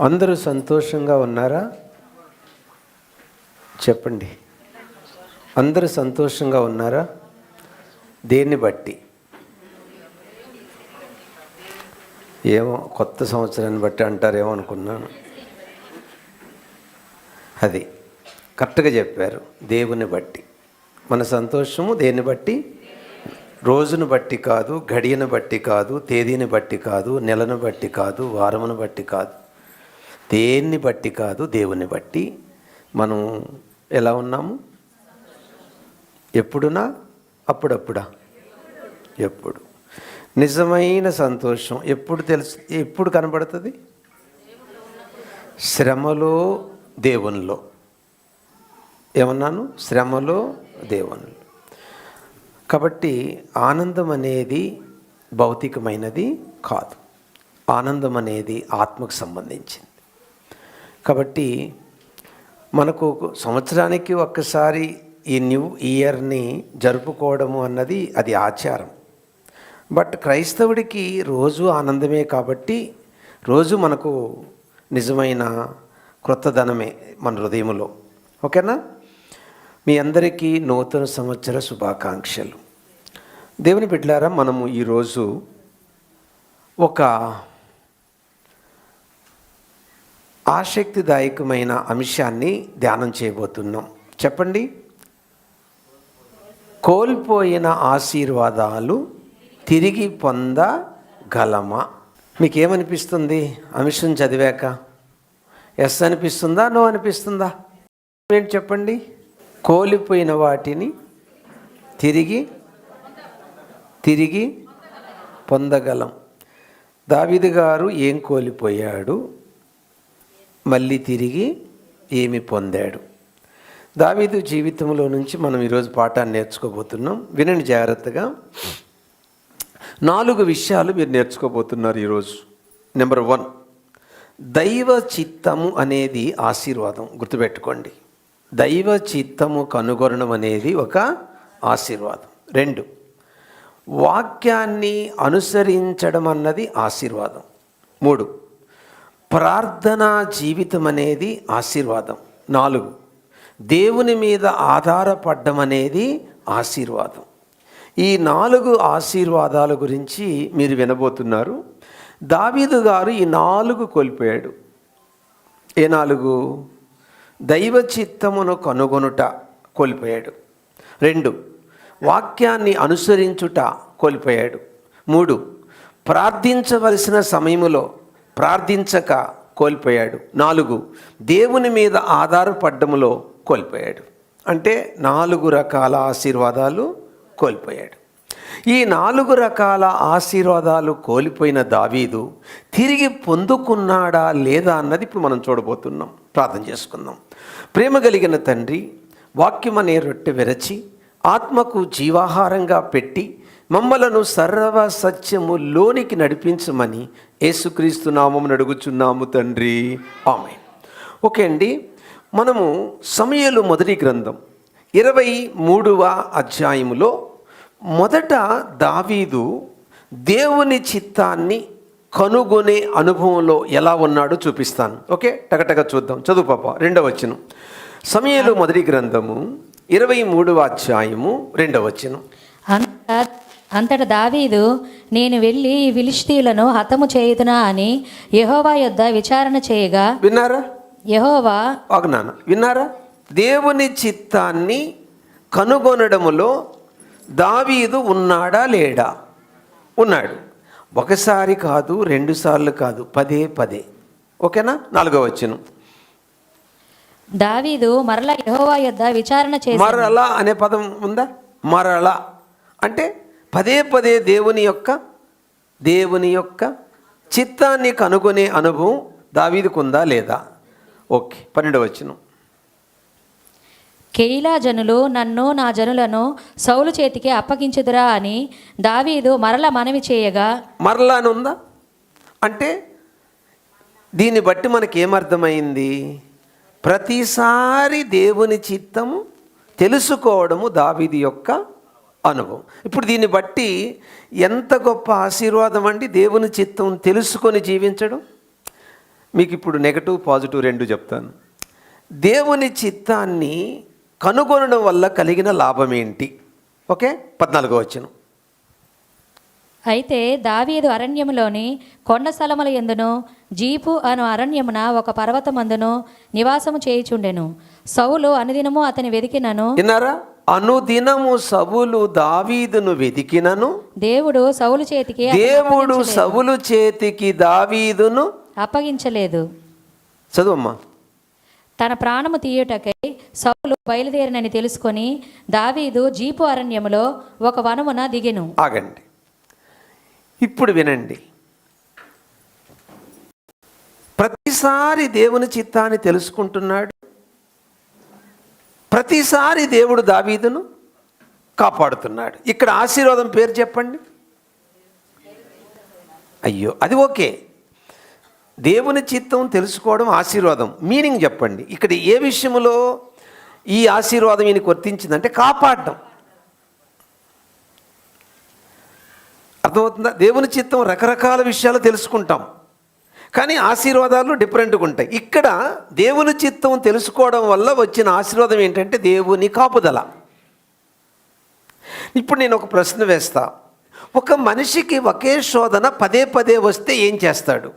అందరూ సంతోషంగా ఉన్నారా? చెప్పండి. అందరూ సంతోషంగా ఉన్నారా? దేన్ని బట్టి? ఏమో కొత్త సంవత్సరాన్ని బట్టి అంటారేమో అనుకున్నాను. అది కరెక్ట్గా చెప్పారు. దేవుని బట్టి మన సంతోషము దేన్ని బట్టి? రోజును బట్టి కాదు, గడియను బట్టి కాదు, తేదీని బట్టి కాదు, నెలను బట్టి కాదు, వారమును బట్టి కాదు, దేన్ని బట్టి కాదు, దేవుని బట్టి మనం ఎలా ఉన్నాము? ఎప్పుడునా? అప్పుడప్పుడా? ఎప్పుడు? నిజమైన సంతోషం ఎప్పుడు కనబడుతుంది? శ్రమలో, దేవునిలో. ఏమన్నాను? శ్రమలో, దేవునిలో. కాబట్టి ఆనందం అనేది భౌతికమైనది కాదు. ఆనందం అనేది ఆత్మకు సంబంధించింది. కాబట్టి మనకు సంవత్సరానికి ఒక్కసారి ఈ న్యూ ఇయర్ని జరుపుకోవడము అన్నది అది ఆచారం. బట్ క్రైస్తవుడికి రోజు ఆనందమే కాబట్టి రోజు మనకు నిజమైన క్రొత్తదనమే మన హృదయంలో. ఓకేనా? మీ అందరికీ నూతన సంవత్సర శుభాకాంక్షలు. దేవుని బిడ్డలారా, మనము ఈరోజు ఒక ఆసక్తిదాయకమైన అంశాన్ని ధ్యానం చేయబోతున్నాం. చెప్పండి. కోల్పోయిన ఆశీర్వాదాలు తిరిగి పొందగలమా? మీకేమనిపిస్తుంది అంశం చదివాక? ఎస్ అనిపిస్తుందా? నో అనిపిస్తుందా? ఏంటి చెప్పండి. కోల్పోయిన వాటిని తిరిగి పొందగలం. దావీదు గారు ఏం కోల్పోయాడు? మళ్ళీ తిరిగి ఏమి పొందాడు? దావీదు జీవితంలో నుంచి మనం ఈరోజు పాఠాన్ని నేర్చుకోబోతున్నాం. వినండి జాగ్రత్తగా. 4 విషయాలు మీరు నేర్చుకోబోతున్నారు ఈరోజు. నెంబర్ 1, దైవ చిత్తము అనేది ఆశీర్వాదం. గుర్తుపెట్టుకోండి. దైవ చిత్తము కనుగొనడం అనేది ఒక ఆశీర్వాదం. 2, వాక్యాన్ని అనుసరించడం అన్నది ఆశీర్వాదం. 3, ప్రార్థనా జీవితం అనేది ఆశీర్వాదం. 4, దేవుని మీద ఆధారపడడం అనేది ఆశీర్వాదం. ఈ 4 ఆశీర్వాదాల గురించి మీరు వినబోతున్నారు. దావీదు గారు ఈ 4 కోల్పోయాడు. ఏ 4? దైవ చిత్తమును కనుగొనుట కోల్పోయాడు. 2, వాక్యాన్ని అనుసరించుట కోల్పోయాడు. 3, ప్రార్థించవలసిన సమయంలో ప్రార్థించక కోల్పోయాడు. 4, దేవుని మీద ఆధారపడ్డములో కోల్పోయాడు. అంటే 4 రకాల ఆశీర్వాదాలు కోల్పోయాడు. ఈ 4 రకాల ఆశీర్వాదాలు కోల్పోయిన దావీదు తిరిగి పొందుకున్నాడా లేదా అన్నది ఇప్పుడు మనం చూడబోతున్నాం. ప్రార్థన చేసుకుందాం. ప్రేమ కలిగిన తండ్రి, వాక్యం అనే రొట్టె విరచి ఆత్మకు జీవాహారంగా పెట్టి మమ్మలను సర్వ సత్యములోనికి నడిపించమని యేసుక్రీస్తు నామమున అడుగుచున్నాము తండ్రి. ఆమేన్. ఓకే అండి, మనము సమూయేలు మొదటి గ్రంథం 23వ అధ్యాయములో మొదట దావీదు దేవుని చిత్తాన్ని కనుగొనే అనుభవంలో ఎలా ఉన్నాడో చూపిస్తాను. ఓకే, టగటగ చూద్దాం. చదువు పాప. 2వ వచనం. సమూయేలు మొదటి గ్రంథము 23వ అధ్యాయము 2వ వచనం. అంతటా దావీదు, నేను వెళ్ళి ఈ ఫిలిష్తీయులను హతము చేయుదునా అని యెహోవా యొద్ద విచారణ చేయగా. విన్నారా? యెహోవా విన్నారా? దేవుని చిత్తాన్ని కనుగొనడములో దావీదు ఉన్నాడా లేడా? ఉన్నాడు. ఒకసారి కాదు, 2 సార్లు కాదు, పదే. ఓకేనా? 4వ వచనం. దావీదు మరలా యెహోవా యొద్ద విచారణ చేసి. మరలా అనే పదం ఉందా? మరలా అంటే పదే దేవుని యొక్క చిత్తాన్ని కనుగొనే అనుభవం దావీదుకు ఉందా లేదా? ఓకే. 12వ వచనం. కెయీలా జనులు నన్ను నా జనులను సౌలు చేతికి అప్పగించుదురా అని దావీదు మరల మనవి చేయగా. మరలా అని ఉందా? అంటే దీన్ని బట్టి మనకి ఏమర్థమైంది? ప్రతిసారి దేవుని చిత్తము తెలుసుకోవడము దావీదు యొక్క అనుభవం. ఇప్పుడు దీన్ని బట్టి ఎంత గొప్ప ఆశీర్వాదం అండి దేవుని చిత్తం తెలుసుకొని జీవించడం. మీకు ఇప్పుడు నెగటివ్ పాజిటివ్ రెండు చెప్తాను. దేవుని చిత్తాన్ని కనుగొనడం వల్ల కలిగిన లాభం ఏంటి? ఓకే, 14వ వచనం. అయితే దావీదు అరణ్యములోని కొండ స్థలముల యందును జీపు అను అరణ్యమున ఒక పర్వతమందును నివాసము చేయుచుండెను. సౌలు అనుదినము అతని వెదికినను. విన్నారా? అనుదినము సౌలు దావీదును వెదికినను దేవుడు సౌలు చేతికి దావీదును అప్పగించలేదు. చదువమ్మా. తన ప్రాణము తీయుటకై సౌలు బయలుదేరినని తెలుసుకొని దావీదు జీపు అరణ్యములో ఒక వనమున దిగెను. ఆగండి, ఇప్పుడు వినండి. ప్రతిసారి దేవుని చిత్తాన్ని తెలుసుకుంటున్నాడు, ప్రతిసారి దేవుడు దావీదును కాపాడుతున్నాడు. ఇక్కడ ఆశీర్వాదం పేరు చెప్పండి. అయ్యో, అది ఓకే, దేవుని చిత్తం తెలుసుకోవడం ఆశీర్వాదం. మీనింగ్ చెప్పండి. ఇక్కడ ఏ విషయంలో ఈ ఆశీర్వాదం ఈయనకి వర్తించిందంటే కాపాడడం. అర్థమవుతుందా? దేవుని చిత్తం రకరకాల విషయాలు తెలుసుకుంటాం, కానీ ఆశీర్వాదాలు డిఫరెంట్గా ఉంటాయి. ఇక్కడ దేవుని చిత్తం తెలుసుకోవడం వల్ల వచ్చిన ఆశీర్వాదం ఏంటంటే దేవుని కాపుదల. ఇప్పుడు నేను ఒక ప్రశ్న వేస్తా. ఒక మనిషికి ఒకే శోధన పదే పదే వస్తే ఏం చేస్తాడు?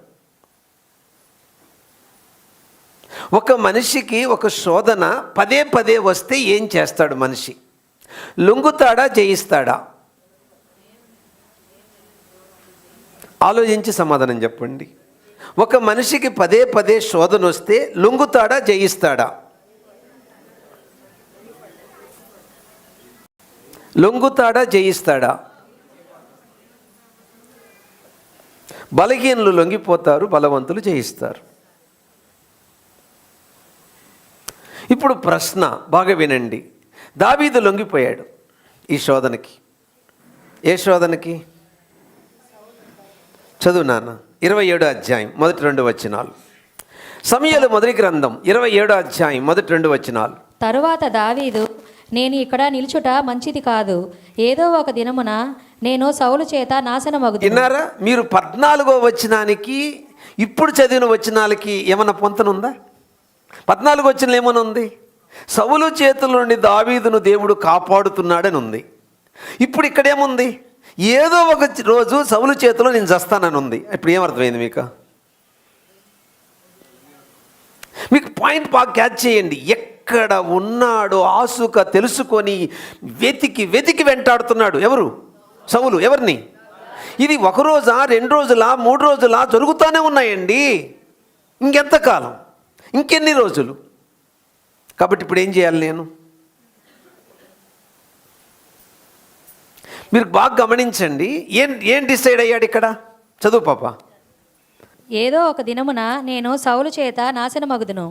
ఒక మనిషికి ఒక శోధన పదే పదే వస్తే ఏం చేస్తాడు మనిషి? లొంగుతాడా, జయిస్తాడా? ఆలోచించి సమాధానం చెప్పండి. ఒక మనిషికి పదే పదే శోధన వస్తే లొంగుతాడా, జయిస్తాడా? లొంగుతాడా, జయిస్తాడా? బలహీనులు లొంగిపోతారు, బలవంతులు జయిస్తారు. ఇప్పుడు ప్రశ్న బాగా వినండి. దావీదు లొంగిపోయాడు ఈ శోధనకి. ఏ శోధనకి? చదువు నాన్న. 27వ అధ్యాయం మొదటి 2 వచనాలు. సమూయేలు మొదటి గ్రంథం 27వ అధ్యాయం మొదటి 2 వచనాలు. తరువాత దావీదు, నేను ఇక్కడ నిలుచుట మంచిది కాదు, ఏదో ఒక దినమున నేను సౌలు చేత నాశనమగుదును. విన్నారా? మీరు 14వ వచనానికి ఇప్పుడు చదివిన వచనాలకి ఏమన్నా పొంతనుందా? 14వ వచనంలో ఏమైనా ఉంది? సౌలు చేతుల నుండి దావీదును దేవుడు కాపాడుతున్నాడని ఉంది. ఇప్పుడు ఇక్కడేముంది? ఏదో ఒక రోజు సౌలు చేతిలో నేను చస్తానని ఉంది. ఇప్పుడు ఏమర్థమైంది మీకు పాయింట్ బాగా క్యాచ్ చేయండి. ఎక్కడ ఉన్నాడో ఆసుక తెలుసుకొని వెతికి వెతికి వెంటాడుతున్నాడు. ఎవరు? సౌలు. ఎవరిని? ఇది ఒక రోజా, 2 రోజులా, 3 రోజులా జరుగుతూనే ఉన్నాయండి. ఇంకెంతకాలం, ఇంకెన్ని రోజులు? కాబట్టి ఇప్పుడు ఏం చేయాలి నేను? మీరు బాగా గమనించండి. ఏం డిసైడ్ అయ్యాడు ఇక్కడ? చదువు పాప. ఏదో ఒక దినమున నేను సౌలు చేత నాశనమగుదును,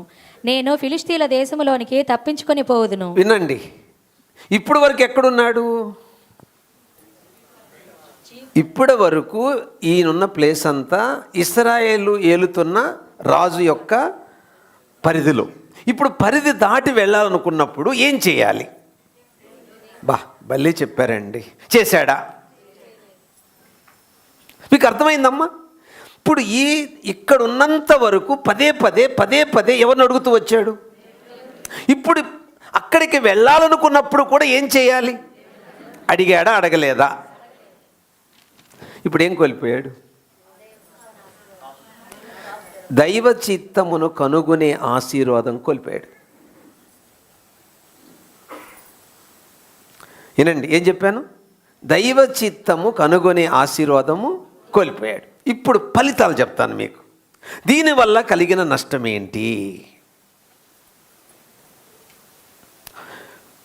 నేను ఫిలిష్తీల దేశములోనికి తప్పించుకొని పోవుదును. వినండి, ఇప్పుడు వరకు ఎక్కడున్నాడు? ఇప్పటి వరకు ఈయనున్న ప్లేస్ అంతా ఇశ్రాయేలు ఏలుతున్న రాజు యొక్క పరిధిలో. ఇప్పుడు పరిధి దాటి వెళ్ళాలనుకున్నప్పుడు ఏం చేయాలి? భలే చెప్పారండి. చేశాడా? మీకు అర్థమైందమ్మా? ఇప్పుడు ఇక్కడ ఉన్నంత వరకు పదే పదే ఎవరిని అడుగుతూ వచ్చాడు? ఇప్పుడు అక్కడికి వెళ్ళాలనుకున్నప్పుడు కూడా ఏం చేయాలి? అడిగాడా, అడగలేదా? ఇప్పుడు ఏం కోల్పోయాడు? దైవ చిత్తమును కనుగొనే ఆశీర్వాదం కోల్పోయాడు. వినండి, ఏం చెప్పాను? దైవ చిత్తము కనుగొనే ఆశీర్వాదము కోల్పోయాడు. ఇప్పుడు ఫలితాలు చెప్తాను మీకు. దీనివల్ల కలిగిన నష్టం ఏంటి?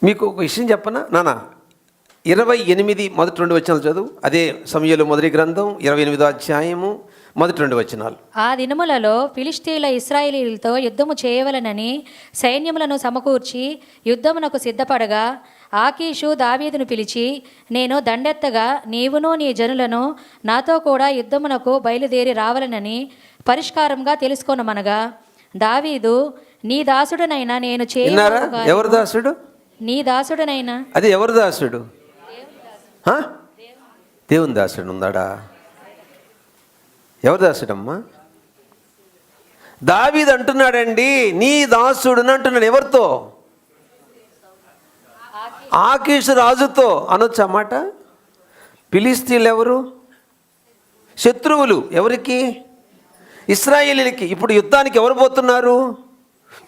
మీకు ఒక విషయం చెప్పనా నాన్న? 28 మొదటి 2 వచనాలు చదువు. అదే సమూయేలు మొదటి గ్రంథం 28వ అధ్యాయము మొదటి 2 వచనాలు. ఆ దినములలో ఫిలిష్తీయుల ఇశ్రాయేలీయులతో యుద్ధము చేయవలనని సైన్యములను సమకూర్చి యుద్ధమునకు సిద్ధపడగా ఆకీషు దావీదును పిలిచి, నేను దండెత్తగా నీవును నీ జనులను నాతో కూడా యుద్ధమునకు బయలుదేరి రావాలనని పరిష్కారంగా తెలుసుకొనమనగా దావీదు, నీ దాసుడనైనా నేను చేయను. ఎవరు దాసుడు? నీ దాసుడనైనా. అది ఎవరు దాసుడు? దేవుని దాసుడు ఉన్నాడా? ఎవరు దాసుడమ్మా? దావీదు అంటున్నాడండి, నీ దాసుడుని అంటున్నాడు. ఎవరితో? ఆకీషు రాజుతో అనొచ్చు అన్నమాట. ఫిలిష్తీయులు ఎవరు? శత్రువులు. ఎవరికి? ఇశ్రాయేలీలకి. ఇప్పుడు యుద్ధానికి ఎవరు పోతున్నారు?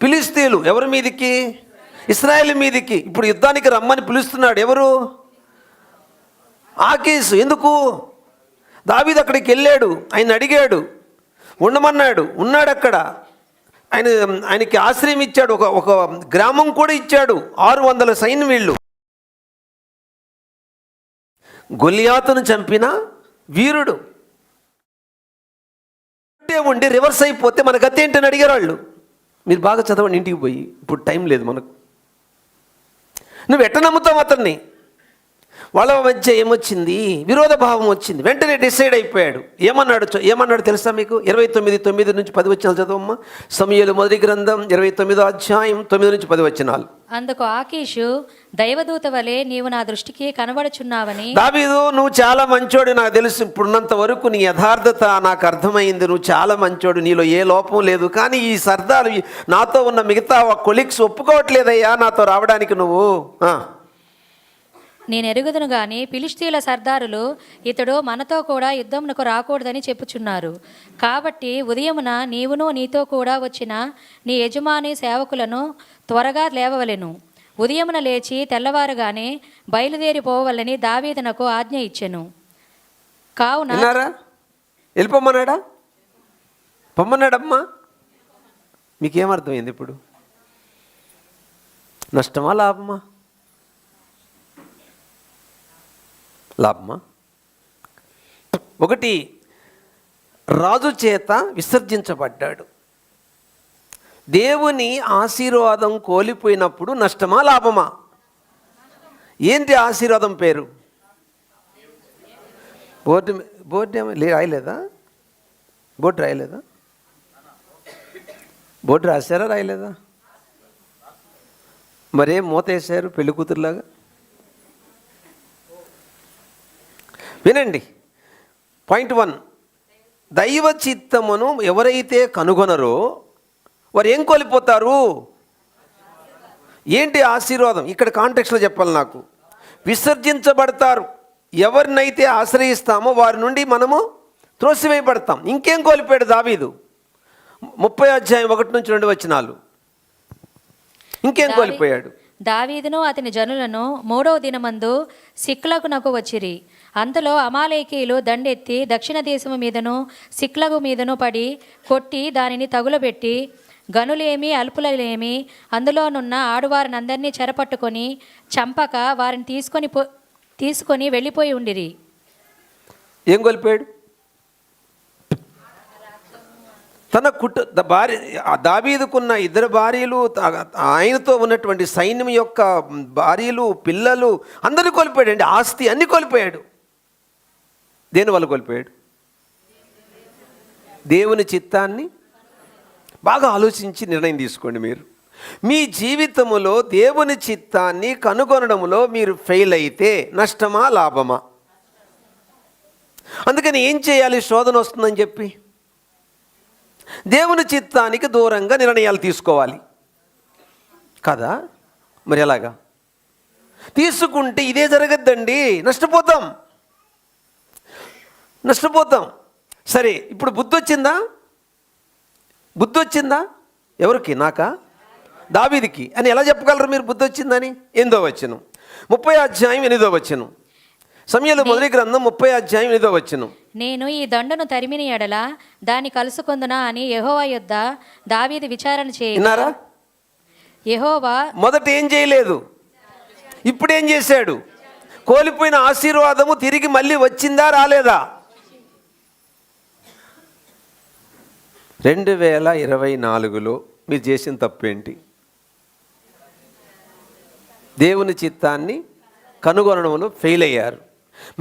ఫిలిష్తీయులు. ఎవరి మీదికి? ఇశ్రాయేల్ మీదికి. ఇప్పుడు యుద్ధానికి రమ్మని పిలుస్తున్నాడు ఎవరు? ఆకీషు. ఎందుకు? దావీదు అక్కడికి వెళ్ళాడు, ఆయన అడిగాడు, ఉండమన్నాడు, ఉన్నాడు అక్కడ. ఆయనకి ఆశ్రయం ఇచ్చాడు, ఒక గ్రామం కూడా ఇచ్చాడు. 600 సైన్యం వీళ్ళు. గొలియాతును చంపిన వీరుడు. ఉండి రివర్స్ అయిపోతే మన గతి ఏంటని అడిగారు వాళ్ళు. మీరు బాగా చదవండి ఇంటికి పోయి, ఇప్పుడు టైం లేదు మనకు. నువ్వు ఎట్ట నమ్ముతావు అతన్ని? వాళ్ళ మధ్య ఏమొచ్చింది? విరోధ భావం వచ్చింది. వెంటనే డిసైడ్ అయిపోయాడు. ఏమన్నాడు తెలుసా మీకు? 29:9-10 చదవమ్మా. సమూయేలు మొదటి గ్రంథం 29వ అధ్యాయం 9-10. అందుకు ఆకీషు, దైవదూత వలె నీవు నా దృష్టికి కనబడుచున్నావని. దావీదు, నువ్వు చాలా మంచోడు, నాకు తెలుసు. ఇప్పుడున్నంత వరకు నీ యథార్థత నాకు అర్థమైంది. నువ్వు చాలా మంచోడు, నీలో ఏ లోపం లేదు. కానీ ఈ సర్దారు, నాతో ఉన్న మిగతా కొలీగ్స్ ఒప్పుకోవట్లేదయ్యా నాతో రావడానికి. నువ్వు నేను ఎరుగుదును గాని ఫిలిష్తీయుల సర్దారులు ఇతడు మనతో కూడా యుద్ధమునకు రాకూడదని చెప్పుచున్నారు. కాబట్టి ఉదయమున నీవును నీతో కూడా వచ్చిన నీ యజమాని సేవకులను త్వరగా లేవవలెను. ఉదయమున లేచి తెల్లవారుగానే బయలుదేరిపోవలని దావీదునకు ఆజ్ఞ ఇచ్చెను. కావున వెళ్ళిపోమన్నాడా? పొమ్మన్నాడమ్మా. మీకేమర్థమైంది ఇప్పుడు? నష్టమా లాభమా? లాభమా? ఒకటి, రాజు చేత విసర్జించబడ్డాడు. దేవుని ఆశీర్వాదం కోల్పోయినప్పుడు నష్టమా లాభమా? ఏంటి ఆశీర్వాదం పేరు? బోర్డు రాయలేదా? బోర్డు రాయలేదా? బోర్డు రాశారా రాయలేదా? మరేం మూత వేశారు పెళ్లి కూతురులాగా? వినండి. పాయింట్ 1, దైవ చిత్తమును ఎవరైతే కనుగొనరో వారు ఏం కోల్పోతారు? ఏంటి ఆశీర్వాదం? ఇక్కడ కాంటెక్స్ట్లో చెప్పాలి నాకు. విసర్జించబడతారు. ఎవరినైతే ఆశ్రయిస్తామో వారి నుండి మనము త్రోసివేయబడతాం. ఇంకేం కోల్పోయాడు దావీదు? 30:1-2 ఇంకేం కోల్పోయాడు? దావీదును అతని జనులను 3వ దినమందు సిక్లగునకు వచ్చిరి. అంతలో అమాలేకీయులు దండెత్తి దక్షిణ దేశము మీదను సిక్లగు మీదను పడి కొట్టి దానిని తగులబెట్టి గనులేమి అల్పులేమి అందులోనున్న ఆడువారినందరినీ చెరపట్టుకొని చంపక వారిని తీసుకొని వెళ్ళిపోయి ఉండిరి. ఏం కోల్పోయాడు? తన భార్య, దావీదుకున్న 2 భార్యలు, ఆయనతో ఉన్నటువంటి సైన్యం యొక్క భార్యలు, పిల్లలు అందరూ కోల్పోయాడు అండి. ఆస్తి అన్నీ కోల్పోయాడు. దేనివల్ల కోల్పోయాడు? దేవుని చిత్తాన్ని బాగా ఆలోచించి నిర్ణయం తీసుకోండి. మీరు మీ జీవితంలో దేవుని చిత్తాన్ని కనుగొనడంలో మీరు ఫెయిల్ అయితే నష్టమా లాభమా? అందుకని ఏం చేయాలి? శోధన వస్తుందని చెప్పి దేవుని చిత్తానికి దూరంగా నిర్ణయాలు తీసుకోవాలి కదా. మరి ఎలాగా తీసుకుంటే ఇదే జరగద్దండి, నష్టపోతాం. సరే, ఇప్పుడు బుద్ధి వచ్చిందా? ఎవరికి? నాకా? దావీదుకి అని ఎలా చెప్పగలరు మీరు బుద్ధి వచ్చిందని? 8వ 30:8 సమూయేలు మొదటి గ్రంథం 30:8. నేను ఈ దండును తరిమిన ఎడల దాన్ని కలుసుకొందునా అని యెహోవా యొద్ద దావీదు విచారణ చేయగా యెహోవా మొదట ఏం చేయలేదు, ఇప్పుడు ఏం చేశాడు? కోల్పోయిన ఆశీర్వాదము తిరిగి మళ్ళీ వచ్చిందా రాలేదా? 2024లో మీరు చేసిన తప్పేంటి? దేవుని చిత్తాన్ని కనుగొనడంలో ఫెయిల్ అయ్యారు.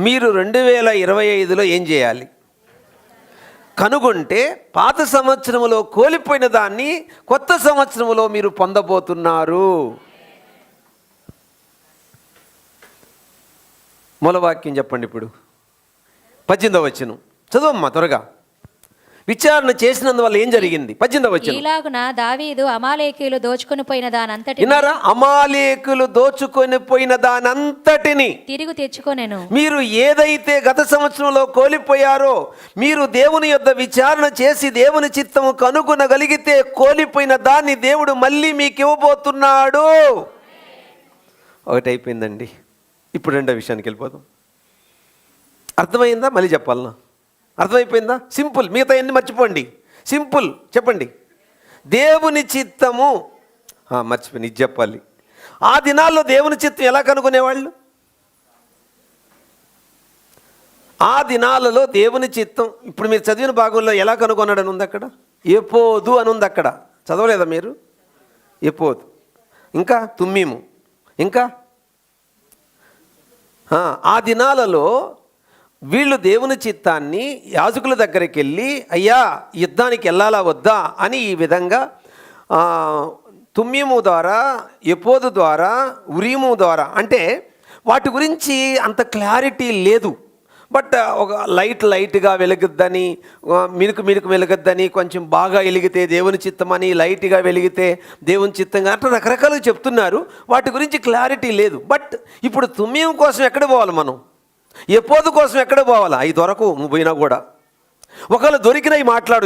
మీరు 2025లో ఏం చేయాలి? కనుగొంటే పాత సంవత్సరంలో కోల్పోయిన దాన్ని కొత్త సంవత్సరంలో మీరు పొందబోతున్నారు. మూలవాక్యం చెప్పండి. ఇప్పుడు 18వ చదవమ్మా త్వరగా. విచారణ చేసినందువల్ల ఏం జరిగింది? 18వ వచనం. ఈలాగున దావీదు అమాలేకీయులు దోచుకొని పోయిన దానంతటి విన్నారా? అమాలేకులు దోచుకొని పోయిన దానంతటిని తిరిగి తెచ్చుకొనెను. మీరు ఏదైతే గత సంవత్సరంలో కోల్పోయారో, మీరు దేవుని యొద్ద విచారణ చేసి దేవుని చిత్తము కనుగొనగలిగితే కోల్పోయిన దాన్ని దేవుడు మళ్ళీ మీకు ఇవ్వబోతున్నాడు. ఒకటి అయిపోయిందండి. ఇప్పుడు రెండో విషయానికి వెళ్ళిపోదాం. అర్థమైందా? మళ్ళీ చెప్పాలనా? అర్థమైపోయిందా? సింపుల్. మిగతా అన్ని మర్చిపోండి. సింపుల్ చెప్పండి. దేవుని చిత్తము మర్చిపోయి ఇది చెప్పాలి. ఆ దినాల్లో దేవుని చిత్తం ఎలా కనుగొనేవాళ్ళు? ఆ దినాలలో దేవుని చిత్తం ఇప్పుడు మీరు చదివిన భాగంలో ఎలా కనుగొన్నాడని ఉంది అక్కడ? ఎపోదు అని ఉంది అక్కడ. చదవలేదా మీరు? ఎపోదు, ఇంకా తుమ్మీము, ఇంకా ఆ దినాలలో వీళ్ళు దేవుని చిత్తాన్ని యాజకుల దగ్గరికి వెళ్ళి, అయ్యా యుద్ధానికి వెళ్ళాలా వద్దా అని ఈ విధంగా తుమ్మీము ద్వారా, ఎపోదు ద్వారా, ఉరీము ద్వారా, అంటే వాటి గురించి అంత క్లారిటీ లేదు. బట్ ఒక లైట్గా వెలుగుద్దని, మినుకు వెలుగుద్దని, కొంచెం బాగా వెలిగితే దేవుని చిత్తమని, లైట్గా వెలిగితే దేవుని చిత్తంగా అట్లా రకరకాలుగా చెప్తున్నారు. వాటి గురించి క్లారిటీ లేదు. బట్ ఇప్పుడు తుమ్మీము కోసం ఎక్కడ పోవాలి మనం? ఎపోదు కోసం ఎక్కడ పోవాలా? అవి దొరకు నువ్వు పోయినా కూడా. ఒకవేళ దొరికినవి మాట్లాడు.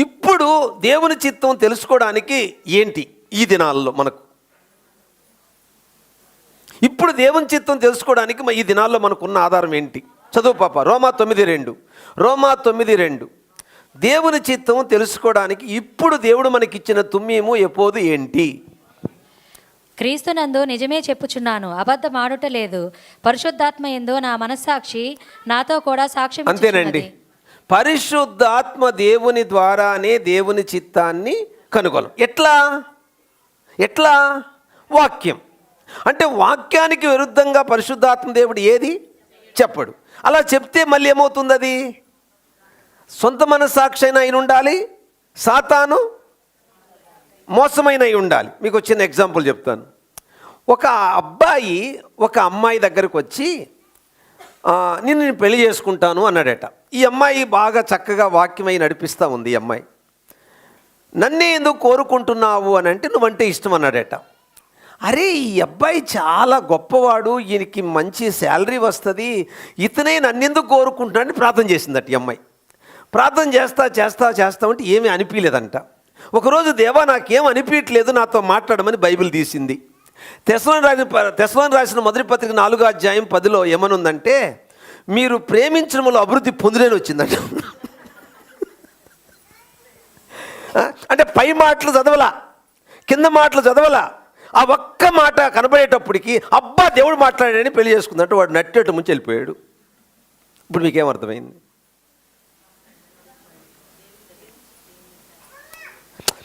ఇప్పుడు దేవుని చిత్తం తెలుసుకోవడానికి ఏంటి ఈ దినాల్లో మనకు? ఇప్పుడు దేవుని చిత్తం తెలుసుకోవడానికి ఈ దినాల్లో మనకున్న ఆధారం ఏంటి? చదువు పాప. రోమా 9:2. దేవుని చిత్తం తెలుసుకోవడానికి ఇప్పుడు దేవుడు మనకిచ్చిన తుమ్మీము ఎపోదు ఏంటి? క్రీస్తునందు నిజమే చెప్పుచున్నాను, అబద్ధమాడుట లేదు. పరిశుద్ధాత్మ యందు నా మనస్సాక్షి నాతో కూడా సాక్ష్యం అంతేనండి. పరిశుద్ధాత్మ దేవుని ద్వారానే దేవుని చిత్తాన్ని కనుగొనం. ఎట్లా? వాక్యం. అంటే వాక్యానికి విరుద్ధంగా పరిశుద్ధాత్మ దేవుడు ఏది చెప్పడు. అలా చెప్తే మళ్ళీ ఏమవుతుంది? అది సొంత మనస్సాక్షి అయినా అయిన ఉండాలి, సాతాను మోసమైన అయి ఉండాలి. మీకు వచ్చిన ఎగ్జాంపుల్ చెప్తాను. ఒక అబ్బాయి ఒక అమ్మాయి దగ్గరకు వచ్చి నేను పెళ్లి చేసుకుంటాను అన్నాడట. ఈ అమ్మాయి బాగా చక్కగా వాక్యమై నడిపిస్తూ ఉంది. ఈ అమ్మాయి, నన్నే ఎందుకు కోరుకుంటున్నావు అని అంటే, నువ్వంటే ఇష్టం అన్నాడట. అరే ఈ అబ్బాయి చాలా గొప్పవాడు, ఈయనకి మంచి శాలరీ వస్తుంది, ఇతనే నన్నెందుకు కోరుకుంటున్నాడని ప్రార్థన చేసిందట ఈ అమ్మాయి. ప్రార్థన చేస్తా అంటే ఏమీ అనిపించలేదంట. ఒకరోజు దేవా నాకేం అనిపించట్లేదు, నాతో మాట్లాడమని బైబిల్ తీసింది. తెస్సలోని రాసిన మొదటి పత్రిక 4వ అధ్యాయం 10లో ఏమనుందంటే, మీరు ప్రేమించడంలో అభివృద్ధి పొందులేని వచ్చిందంట. అంటే పై మాటలు చదవలా, కింద మాటలు చదవలా, ఆ ఒక్క మాట కనబడేటప్పటికి అబ్బా దేవుడు మాట్లాడాడని పెళ్లి చేసుకుందంటే వాడు నట్టేటు ముంచి వెళ్ళిపోయాడు. ఇప్పుడు మీకేమర్థమైంది?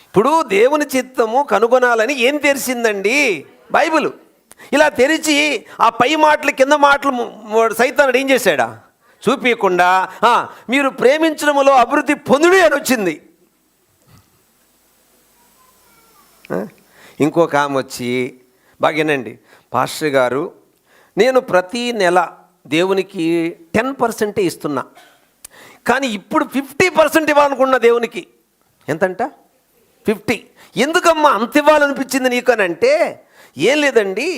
ఇప్పుడు దేవుని చిత్తము కనుగొనాలని ఏం తెరిచిందండి? బైబిల్. ఇలా తెరిచి ఆ పై మాటలు కింద మాటలు సైతానుడు ఏం చేశాడా? చూపించకుండా మీరు ప్రేమించడంలో అభివృద్ధి పొందుడు అని వచ్చింది. ఇంకొక ఆమె వచ్చి, బాగేనండి పాస్టర్ గారు, నేను ప్రతి నెల దేవునికి 10% ఇస్తున్నా, కానీ ఇప్పుడు 50% ఇవ్వాలనుకున్నా దేవునికి. ఎంతంట? 50. ఎందుకమ్మా అంత ఇవ్వాలనిపించింది నీకు అని అంటే, ఏం లేదండి,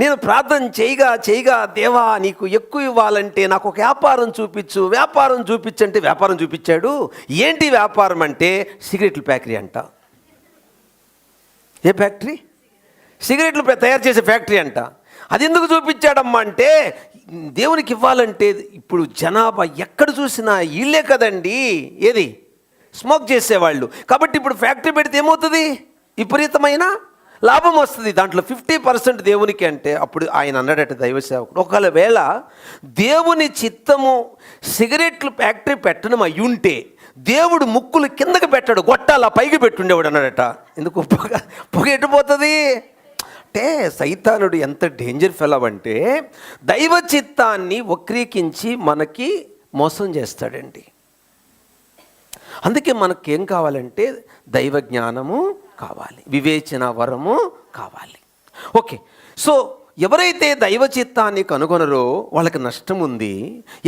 నేను ప్రార్థన చేయగా దేవా నీకు ఎక్కువ ఇవ్వాలంటే నాకు ఒక వ్యాపారం చూపించంటే వ్యాపారం చూపించాడు. ఏంటి వ్యాపారం అంటే సిగరెట్ల ఫ్యాక్టరీ అంట. ఏ ఫ్యాక్టరీ? సిగరెట్లు తయారు చేసే ఫ్యాక్టరీ అంట. అది ఎందుకు చూపించాడమ్మా అంటే, దేవునికి ఇవ్వాలంటే ఇప్పుడు జనాభా ఎక్కడ చూసినా వీళ్ళే కదండి ఏది స్మోక్ చేసేవాళ్ళు. కాబట్టి ఇప్పుడు ఫ్యాక్టరీ పెడితే ఏమవుతుంది? విపరీతమైన లాభం వస్తుంది. దాంట్లో 50% దేవునికి అంటే అప్పుడు ఆయన అన్నాడట దైవ సేవకుడు, ఒకవేళ దేవుని చిత్తము సిగరెట్లు ఫ్యాక్టరీ పెట్టడం అయ్యుంటే దేవుడు ముక్కులు కిందకి పెట్టాడు, గొట్టాల పైకి పెట్టుండేవాడు అన్నాడట. ఎందుకు? పొగ ఎట్టుపోతుంది అంటే సైతానుడు ఎంత డేంజర్ ఫెలో అంటే దైవ చిత్తాన్ని వక్రీకించి మనకి మోసం చేస్తాడండి. అందుకే మనకేం కావాలంటే దైవ జ్ఞానము కావాలి, వివేచన వరము కావాలి. ఓకే, సో ఎవరైతే దైవ చిత్తాన్ని కనుగొనరో వాళ్ళకి నష్టం ఉంది,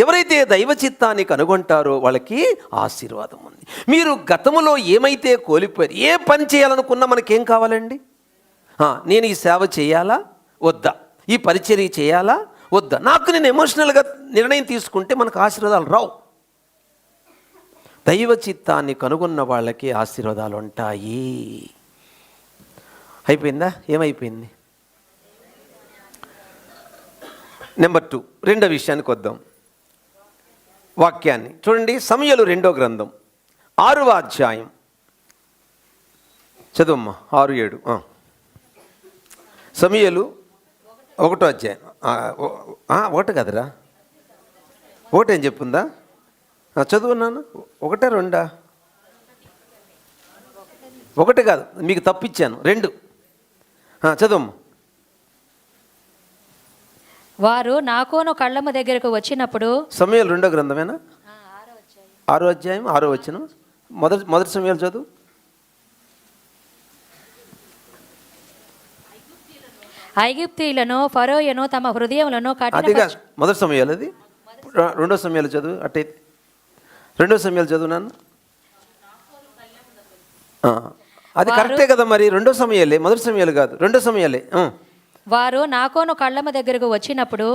ఎవరైతే దైవ చిత్తాన్ని కనుగొంటారో వాళ్ళకి ఆశీర్వాదం ఉంది. మీరు గతంలో ఏమైతే కోల్పోయారు, ఏ పని చేయాలనుకున్నా మనకేం కావాలండి? నేను ఈ సేవ చేయాలా వద్దా, ఈ పరిచర్య చేయాలా వద్దా, నాకు నేను ఎమోషనల్గా నిర్ణయం తీసుకుంటే మనకు ఆశీర్వాదాలు రావు. దైవ చిత్తాన్ని కనుగొన్న వాళ్ళకి ఆశీర్వాదాలు ఉంటాయి. అయిపోయిందా? ఏమైపోయింది? నెంబర్ 2, రెండో విషయానికి వద్దాం. వాక్యాన్ని చూడండి. సమూయేలు 2వ గ్రంథం 6వ అధ్యాయం చదువమ్మా. 6-7. సమూయేలు 1వ అధ్యాయం. 1 కదరా, 1 ఏం చెప్పుందా? చదువున్నాను. 1, 2? 1 కాదు, మీకు తప్పిచ్చాను. 2. చదువమ్మా. వారు నాకోను కళ్ళము దగ్గరకు వచ్చినప్పుడు. సమూయేలు 2వ గ్రంథమేనా? 6వ అధ్యాయం 6వ వచనం. మొదటి సమూయేలు చదువు. ఐగుప్తీయులను ఫరోయను తమ హృదయములను అదిగా మొదటి సమూయేలు. అది 2వ సమూయేలు చదువు. అట్టయితే 2వ సమూయేలు చదువు నాన్న. అది కరెక్టే కదా మరి. 2వ సమూయేలే, మొదటి సమూయేలు కాదు, 2వ సమూయేలే. వారు నాకోను కళ్ళమ దగ్గరకు వచ్చినప్పుడు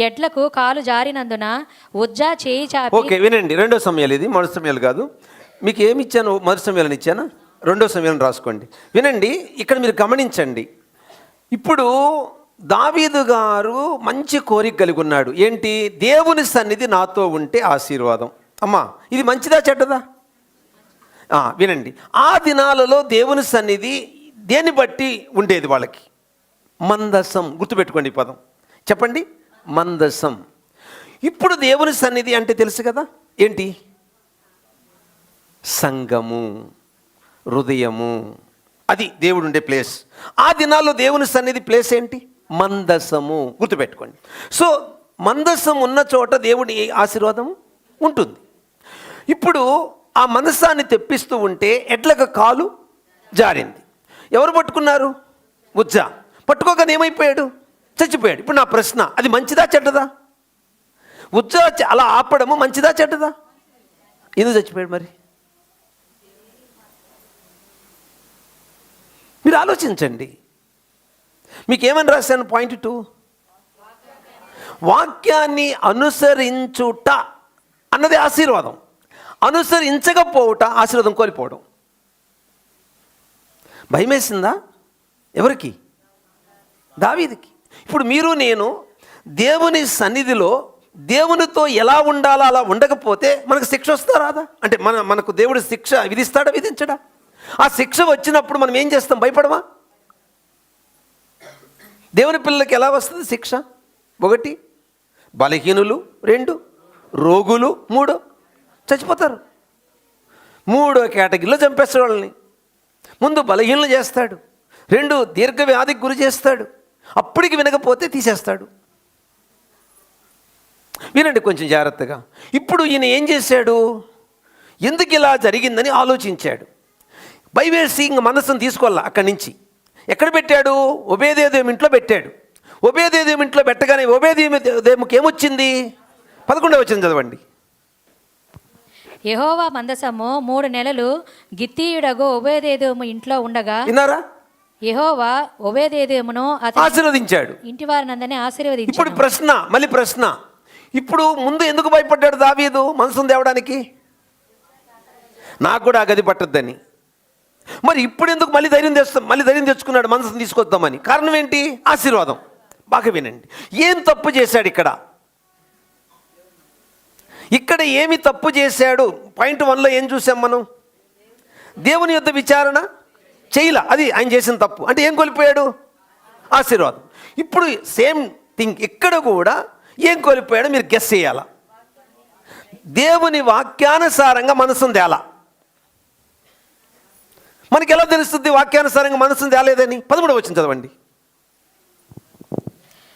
ఎడ్లకు కాలు జారినందున ఉజ్జా చేయి చాపి. ఓకే, వినండి. 2వ సమూయేలు ఇది, మొదటి సమూయేలు కాదు. మీకు ఏమి ఇచ్చాను? మొదటి సమూయేలుని ఇచ్చానా? 2వ సమూయేలుని రాసుకోండి. వినండి, ఇక్కడ మీరు గమనించండి. ఇప్పుడు దావీదు గారు మంచి కోరిక కలిగి ఉన్నాడు. ఏంటి? దేవుని సన్నిధి నాతో ఉంటే ఆశీర్వాదం. అమ్మా, ఇది మంచిదా చెడ్డదా? వినండి, ఆ దినాలలో దేవుని సన్నిధి దేన్ని బట్టి ఉండేది వాళ్ళకి? మందసం. గుర్తుపెట్టుకోండి ఈ పదం. చెప్పండి, మందసం. ఇప్పుడు దేవుని సన్నిధి అంటే తెలుసు కదా ఏంటి? సంఘము, హృదయము, అది దేవుడు ఉండే ప్లేస్. ఆ దినాల్లో దేవుని సన్నిధి ప్లేస్ ఏంటి? మందసము. గుర్తుపెట్టుకోండి. సో మందసం ఉన్న చోట దేవుడి ఆశీర్వాదం ఉంటుంది. ఇప్పుడు ఆ మందసాన్ని తెప్పిస్తూ ఉంటే ఎడ్లకు కాలు జారింది. ఎవరు పట్టుకున్నారు? ఉజ్జా. పట్టుకోగానే ఏమైపోయాడు? చచ్చిపోయాడు. ఇప్పుడు నా ప్రశ్న, అది మంచిదా చెడ్డదా? ఉజ్జా అలా ఆపడము మంచిదా చెడ్డదా? ఎందుకు చచ్చిపోయాడు మరి? మీరు ఆలోచించండి. మీకేమని రాశాను? పాయింట్ 2, వాక్యాన్ని అనుసరించుట అన్నది ఆశీర్వాదం, అనుసరించకపోవుట ఆశీర్వాదం కోల్పోవడం. భయమేసిందా? ఎవరికి? దావీదుకి. ఇప్పుడు మీరు నేను దేవుని సన్నిధిలో దేవునితో ఎలా ఉండాలో అలా ఉండకపోతే మనకు శిక్ష వస్తా రాదా? అంటే మనకు దేవుడు శిక్ష విధిస్తాడా విధించడా? ఆ శిక్ష వచ్చినప్పుడు మనం ఏం చేస్తాం? భయపడమా? దేవుని పిల్లలకి ఎలా వస్తుంది శిక్ష? 1 బలహీనులు, 2 రోగులు, 3 చచ్చిపోతారు. 3వ కేటగిరీలో చంపేస్తాడు వాళ్ళని. ముందు బలహీనలు చేస్తాడు, 2 దీర్ఘ వ్యాధికి గురి చేస్తాడు, అప్పటికి వినకపోతే తీసేస్తాడు. వినండి కొంచెం జాగ్రత్తగా. ఇప్పుడు ఈయన ఏం చేశాడు? ఎందుకు ఇలా జరిగిందని ఆలోచించాడు. భయవేసి ఇంక మనసును తీసుకోవాలా. అక్కడి నుంచి ఎక్కడ పెట్టాడు? ఒబేదేదోము ఇంట్లో పెట్టాడు. ఒబేదేదోము ఇంట్లో పెట్టగానే ఒబేదేదోముకి ఏమొచ్చింది? 11వ వచనం చదవండి. యెహోవా మందసము 3 నెలలు గిత్తీయుడగు ఒబేదేదోము ఇంట్లో ఉండగా విన్నారా? యెహోవా ఒబేదేదోమును ఆశీర్వదించాడు, ఇంటి వారినందరినీ ఆశీర్వదించాడు. ఇప్పుడు ప్రశ్న, మళ్ళీ ప్రశ్న. ఇప్పుడు ముందు ఎందుకు భయపడ్డాడు దావీదు మనసును తేవడానికి? నాకు కూడా ఆ గది పట్టద్దని. మరి ఇప్పుడు ఎందుకు మళ్ళీ ధైర్యం తెచ్చుకున్నాడు మనసును తీసుకొద్దామని? కారణం ఏంటి? ఆశీర్వాదం. బాగా వినండి, ఏం తప్పు చేశాడు ఇక్కడ? ఇక్కడ ఏమి తప్పు చేశాడు? పాయింట్ 1లో ఏం చూసాం మనం? దేవుని యొద్ద విచారణ చేయలా, అది ఆయన చేసిన తప్పు. అంటే ఏం కోల్పోయాడు? ఆశీర్వాదం. ఇప్పుడు సేమ్ థింగ్ ఇక్కడ కూడా ఏం కోల్పోయాడో మీరు గెస్ చేయాలా. దేవుని వాక్యానుసారంగా మనసును తేలా. మనకి ఎలా తెలుస్తుంది వాక్యానుసారంగా మనసును తేలేదని? 13వ వచనం చదవండి.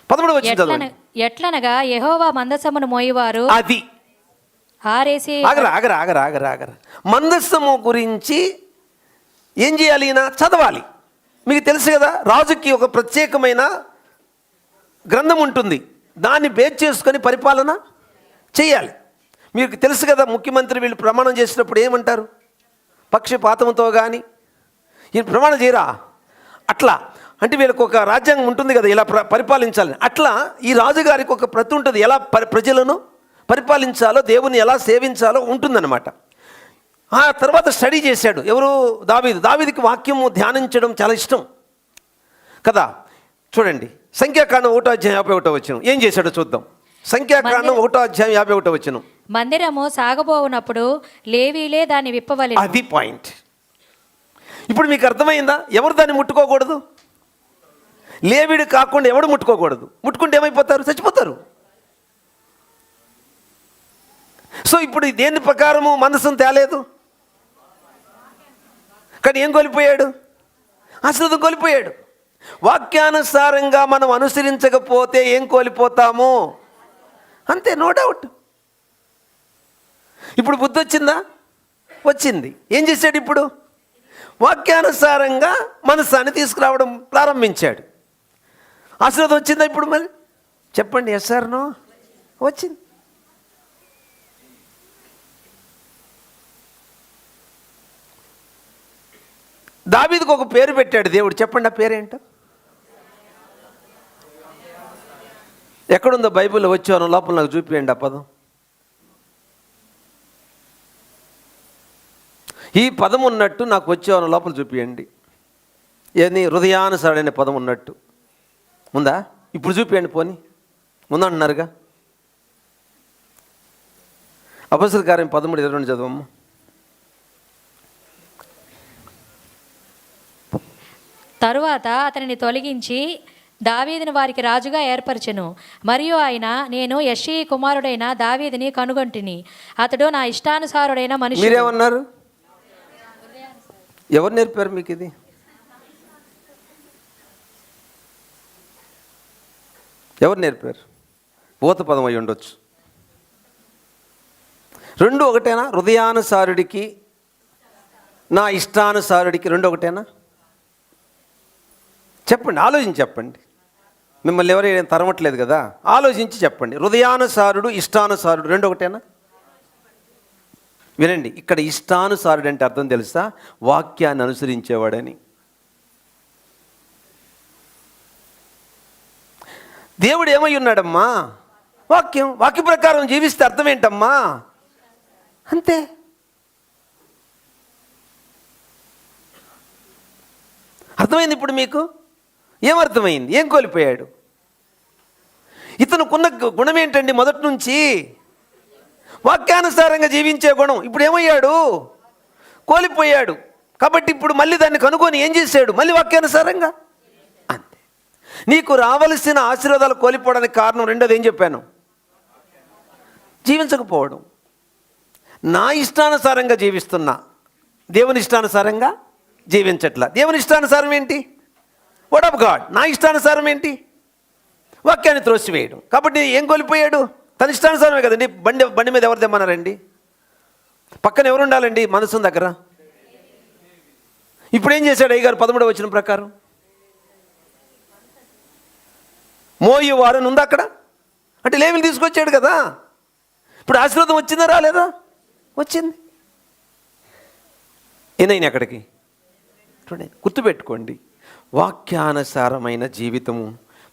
13వ వచనం చదవండి. ఎట్లనగా యెహోవా మందసమును మోయివారు అది ఆరేసి. ఆగరా. మందస్సము గురించి ఏం చేయాలి? చదవాలి. మీకు తెలుసు కదా, రాజుకి ఒక ప్రత్యేకమైన గ్రంథం ఉంటుంది, దాన్ని బేస్ చేసుకొని పరిపాలన చేయాలి. మీకు తెలుసు కదా, ముఖ్యమంత్రి వీళ్ళు ప్రమాణం చేసినప్పుడు ఏమంటారు? పక్షపాతంతో కానీ ఈయన ప్రమాణం చేయరా, అట్లా అంటే వీళ్ళకి ఒక రాజ్యాంగం ఉంటుంది కదా, ఇలా పరిపాలించాలని. అట్లా ఈ రాజుగారికి ఒక ప్రతి ఉంటుంది, ఎలా ప్రజలను పరిపాలించాలో, దేవుని ఎలా సేవించాలో ఉంటుందన్నమాట. ఆ తర్వాత స్టడీ చేశాడు ఎవరు? దావీదుకి వాక్యము ధ్యానించడం చాలా ఇష్టం కదా. చూడండి, సంఖ్యాకాండం 1:51 ఏం చేశాడో చూద్దాం. సంఖ్యాకాండం 1:51. మందిరము సాగబోవునప్పుడు లేవీలే దాన్ని విప్పవలెను. అది పాయింట్. ఇప్పుడు మీకు అర్థమైందా? ఎవరు దాన్ని ముట్టుకోకూడదు? లేవీడు కాకుండా ఎవడు ముట్టుకోకూడదు. ముట్టుకుంటే ఏమైపోతారు? చచ్చిపోతారు. సో ఇప్పుడు దేని ప్రకారము మనసును తేలేదు, కానీ ఏం కోల్పోయాడు? ఆశీర్వాదం కోల్పోయాడు. వాక్యానుసారంగా మనం అనుసరించకపోతే ఏం కోల్పోతాము? అంతే, నో డౌట్. ఇప్పుడు బుద్ధి వచ్చిందా? వచ్చింది. ఏం చేశాడు? ఇప్పుడు వాక్యానుసారంగా మనసాన్ని తీసుకురావడం ప్రారంభించాడు. ఆశీర్వాదం వచ్చిందా ఇప్పుడు? మరి చెప్పండి, ఎస్ ఆర్ నో? వచ్చింది. దావీదుకు ఒక పేరు పెట్టాడు దేవుడు. చెప్పండి, ఆ పేరేంటో? ఎక్కడుందో బైబిల్లో? వచ్చాను లోపల నాకు చూపియండి ఆ పదం. ఈ పదం ఉన్నట్టు నాకు వచ్చాను లోపల చూపియండి. ఏది? హృదయానుసారుడైన పదం ఉన్నట్టు ఉందా? ఇప్పుడు చూపియండి. పోనీ ఉందంటున్నారుగా. అపొస్తలుల కార్యం 13:22 చదవమ్మా. తరువాత అతనిని తొలగించి దావీదుని వారికి రాజుగా ఏర్పరచెను. మరియు ఆయన, నేను యెష్షయి కుమారుడైన దావీదుని కనుగొంటిని, అతడు నా ఇష్టానుసారుడైన మనిషి. మీరేమన్నారు? ఎవరు నేర్పారు మీకు ఇది? ఎవరు నేర్పారు? భూత పదం అయి ఉండొచ్చు. రెండు ఒకటేనా? హృదయానుసారుడికి నా ఇష్టానుసారుడికి రెండు ఒకటేనా? చెప్పండి, ఆలోచించి చెప్పండి. మిమ్మల్ని ఎవరైనా తరమట్లేదు కదా, ఆలోచించి చెప్పండి. హృదయానుసారుడు, ఇష్టానుసారుడు రెండు ఒకటేనా? వినండి, ఇక్కడ ఇష్టానుసారుడు అంటే అర్థం తెలుసా? వాక్యాన్ని అనుసరించేవాడని. దేవుడు ఏమై ఉన్నాడమ్మా? వాక్య ప్రకారం జీవిస్తే అర్థం ఏంటమ్మా? అంతే. అర్థమైంది ఇప్పుడు మీకు? ఏమర్థమైంది? ఏం కోల్పోయాడు? ఇతనుకున్న గుణం ఏంటండి? మొదటి నుంచి వాక్యానుసారంగా జీవించే గుణం. ఇప్పుడు ఏమయ్యాడు? కోల్పోయాడు. కాబట్టి ఇప్పుడు మళ్ళీ దాన్ని కనుక్కొని ఏం చేశాడు? మళ్ళీ వాక్యానుసారంగా. అంతే. నీకు రావలసిన ఆశీర్వాదాలు కోల్పోవడానికి కారణం రెండోది ఏం చెప్పాను? జీవించకపోవడం. నా ఇష్టానుసారంగా జీవిస్తున్నా, దేవుని ఇష్టానుసారంగా జీవించట్లా. దేవుని ఇష్టానుసారం ఏంటి? Word of God. నా ఇష్టానుసారం ఏంటి? వాక్యాన్ని త్రోసివేయడం. కాబట్టి ఏం కోల్పోయాడు? తన ఇష్టానుసారమే కదండి. బండి మీద ఎవరు తెమ్మన్నారండి? పక్కన ఎవరు ఉండాలండి మనసు దగ్గర? ఇప్పుడు ఏం చేశాడు అయ్యగారు? 13వ వచనం ప్రకారం మోయేవారు అని ఉంది అక్కడ. అంటే లేవీని తీసుకొచ్చాడు కదా. ఇప్పుడు ఆశీర్వాదం వచ్చిందా రాలేదా? వచ్చింది. ఏనైనా అక్కడికి చూడండి, గుర్తుపెట్టుకోండి, వాక్యానుసారమైన జీవితము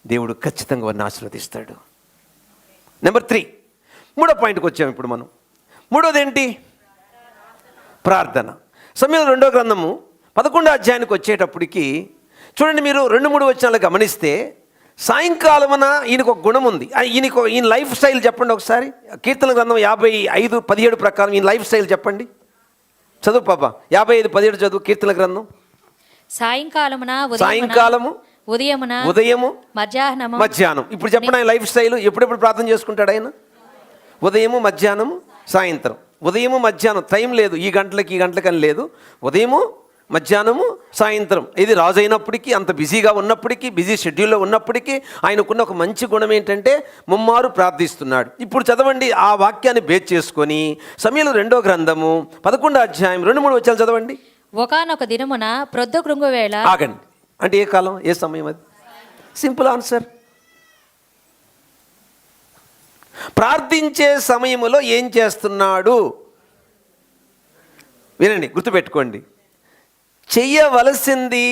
దేవుడు ఖచ్చితంగా వారిని ఆశీర్వదిస్తాడు. నెంబర్ 3, మూడో పాయింట్కి వచ్చాము ఇప్పుడు మనం. మూడోది ఏంటి? ప్రార్థన. సమూయేలు 2వ గ్రంథము 11వ అధ్యాయానికి వచ్చేటప్పటికి చూడండి, మీరు 2-3 వచనాలు గమనిస్తే సాయంకాలమున ఈయనకు ఒక గుణం ఉంది. ఈయన లైఫ్ స్టైల్ చెప్పండి ఒకసారి. కీర్తన గ్రంథం 55:17 ప్రకారం ఈయన లైఫ్ స్టైల్ చెప్పండి. చదువు పాప. 55:17 చదువు. కీర్తన గ్రంథం. సాయంకాలము, ఉదయము, మధ్యాహ్నం. ఇప్పుడు చెప్పండి ఆయన లైఫ్ స్టైల్. ఎప్పుడెప్పుడు ప్రార్థన చేసుకుంటాడు ఆయన? ఉదయము, మధ్యాహ్నము, సాయంత్రం. ఉదయము, మధ్యాహ్నం టైం లేదు, ఈ గంటలకి అని లేదు. ఉదయము, మధ్యాహ్నము, సాయంత్రం. ఇది రాజు అయినప్పటికీ, అంత బిజీగా ఉన్నప్పటికీ, బిజీ షెడ్యూల్లో ఉన్నప్పటికీ ఆయనకున్న ఒక మంచి గుణం ఏంటంటే ముమ్మారు ప్రార్థిస్తున్నాడు. ఇప్పుడు చదవండి, ఆ వాక్యాన్ని బేస్ చేసుకొని సమూయేలు 2వ గ్రంథము 11వ అధ్యాయం 2-3 వచనాలు చదవండి. ఒకానొక దినమున ప్రొద్దు కృంగు వేళ. ఆగండి. అంటే ఏ కాలం, ఏ సమయం? అది సింపుల్ ఆన్సర్. ప్రార్థించే సమయంలో ఏం చేస్తున్నాడు? వినండి, గుర్తుపెట్టుకోండి. చెయ్యవలసింది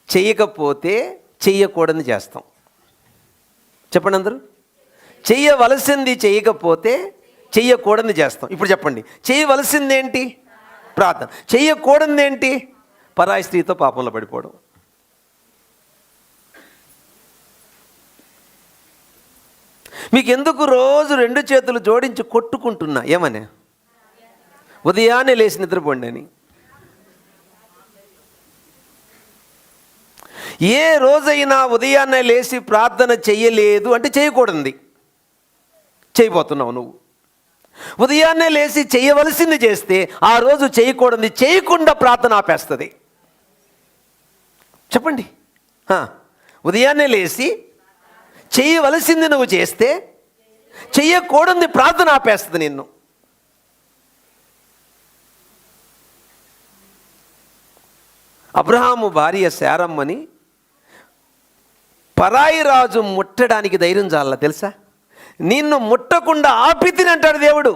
చెయ్యకపోతే చెయ్యకూడదని చేస్తాం. చెప్పండి అందరూ. చెయ్యవలసింది చెయ్యకపోతే చెయ్యకూడదని చేస్తాం. ఇప్పుడు చెప్పండి, చేయవలసింది ఏంటి? ప్రార్థన. చెయ్యకూడనిది ఏంటి? పరాయి స్త్రీతో పాపంలో పడిపోవడం. మీకు ఎందుకు రోజు 2 చేతులు జోడించి కొట్టుకుంటున్నా? ఏమని? ఉదయాన్నే లేచి నిద్రపోండి అని. ఏ రోజైనా ఉదయాన్నే లేచి ప్రార్థన చెయ్యలేదు అంటే చేయకూడదు, చేయబోతున్నావు నువ్వు. ఉదయాన్నే లేచి చేయవలసింది చేస్తే ఆ రోజు చేయకూడదు, చేయకుండా ప్రార్థన ఆపేస్తుంది. చెప్పండి. ఉదయాన్నే లేచి చేయవలసింది నువ్వు చేస్తే చెయ్యకూడదు ప్రార్థన ఆపేస్తుంది నిన్ను. అబ్రహాము భార్య శారమ్మని పరాయి రాజు ముట్టడానికి ధైర్యం చాల తెలుసా? నిన్ను ముట్టకుండా ఆపితిని అంటాడు దేవుడు.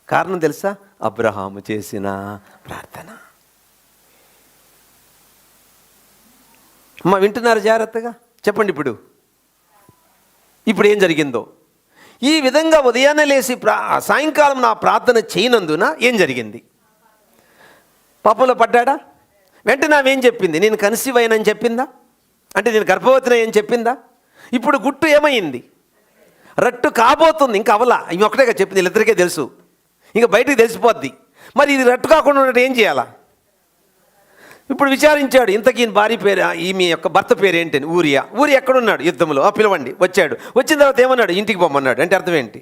కారణం తెలుసా? అబ్రహాము చేసిన ప్రార్థన. అమ్మ వింటున్నారు జాగ్రత్తగా? చెప్పండి. ఇప్పుడు ఏం జరిగిందో? ఈ విధంగా ఉదయాన్నే లేచి సాయంకాలం నా ప్రార్థన చేయనందున ఏం జరిగింది? పాపంలో పడ్డాడా? వెంటనే ఆమె ఏం చెప్పింది? నేను కన్సీవ్ అయినని చెప్పిందా? అంటే నేను గర్భవతిని అని చెప్పిందా? ఇప్పుడు గుట్టు ఏమైంది? రట్టు కాబోతుంది. ఇంకా అవలా. ఇవి ఒకటేగా చెప్పింది, వీళ్ళిద్దరికే తెలుసు. ఇంకా బయటికి తెలిసిపోద్ది. మరి ఇది రట్టు కాకుండా ఉన్నట్టు ఏం చేయాలా? ఇప్పుడు విచారించాడు. ఇంతకీ భార్య పేరు, ఈమె యొక్క భర్త పేరు ఏంటని. ఊరి ఎక్కడున్నాడు? యుద్ధంలో. పిలవండి. వచ్చాడు. వచ్చిన తర్వాత ఏమన్నాడు? ఇంటికి పొమ్మన్నాడు. అంటే అర్థం ఏంటి?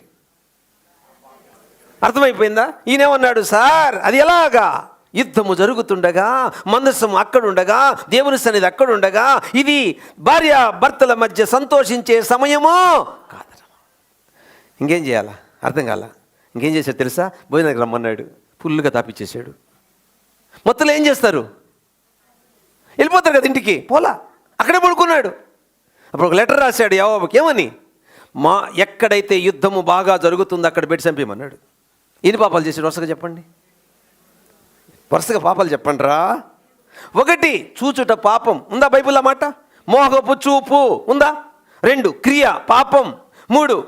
అర్థమైపోయిందా? ఈయనేమన్నాడు? సార్ అది ఎలాగా? యుద్ధము జరుగుతుండగా, మందసం అక్కడుండగా, దేవుని సన్నిధి అక్కడుండగా, ఇది భార్య భర్తల మధ్య సంతోషించే సమయమో కాదు. ఇంకేం చేయాలా? అర్థం కాల. ఇంకేం చేశాడు తెలుసా? భోజనానికి రమ్మన్నాడు. ఫుల్గా తాపిచ్చేసాడు. మొత్తంలో ఏం చేస్తారు? వెళ్ళిపోతారు కదా ఇంటికి. పోలా, అక్కడే పడుకున్నాడు. అప్పుడు ఒక లెటర్ రాశాడు యాకోబుకి. ఏమని? ఎక్కడైతే యుద్ధము బాగా జరుగుతుందో అక్కడ పెట్టి చంపేయమన్నాడు. ఎన్ని పాపాలు చేశాడు? వరుసగా చెప్పండి. వరుసగా పాపాలు చెప్పండి రా. 1 చూచుట పాపం ఉందా బైబిల్లో మాట? మోహపు చూపు ఉందా? 2 క్రియ పాపం. 3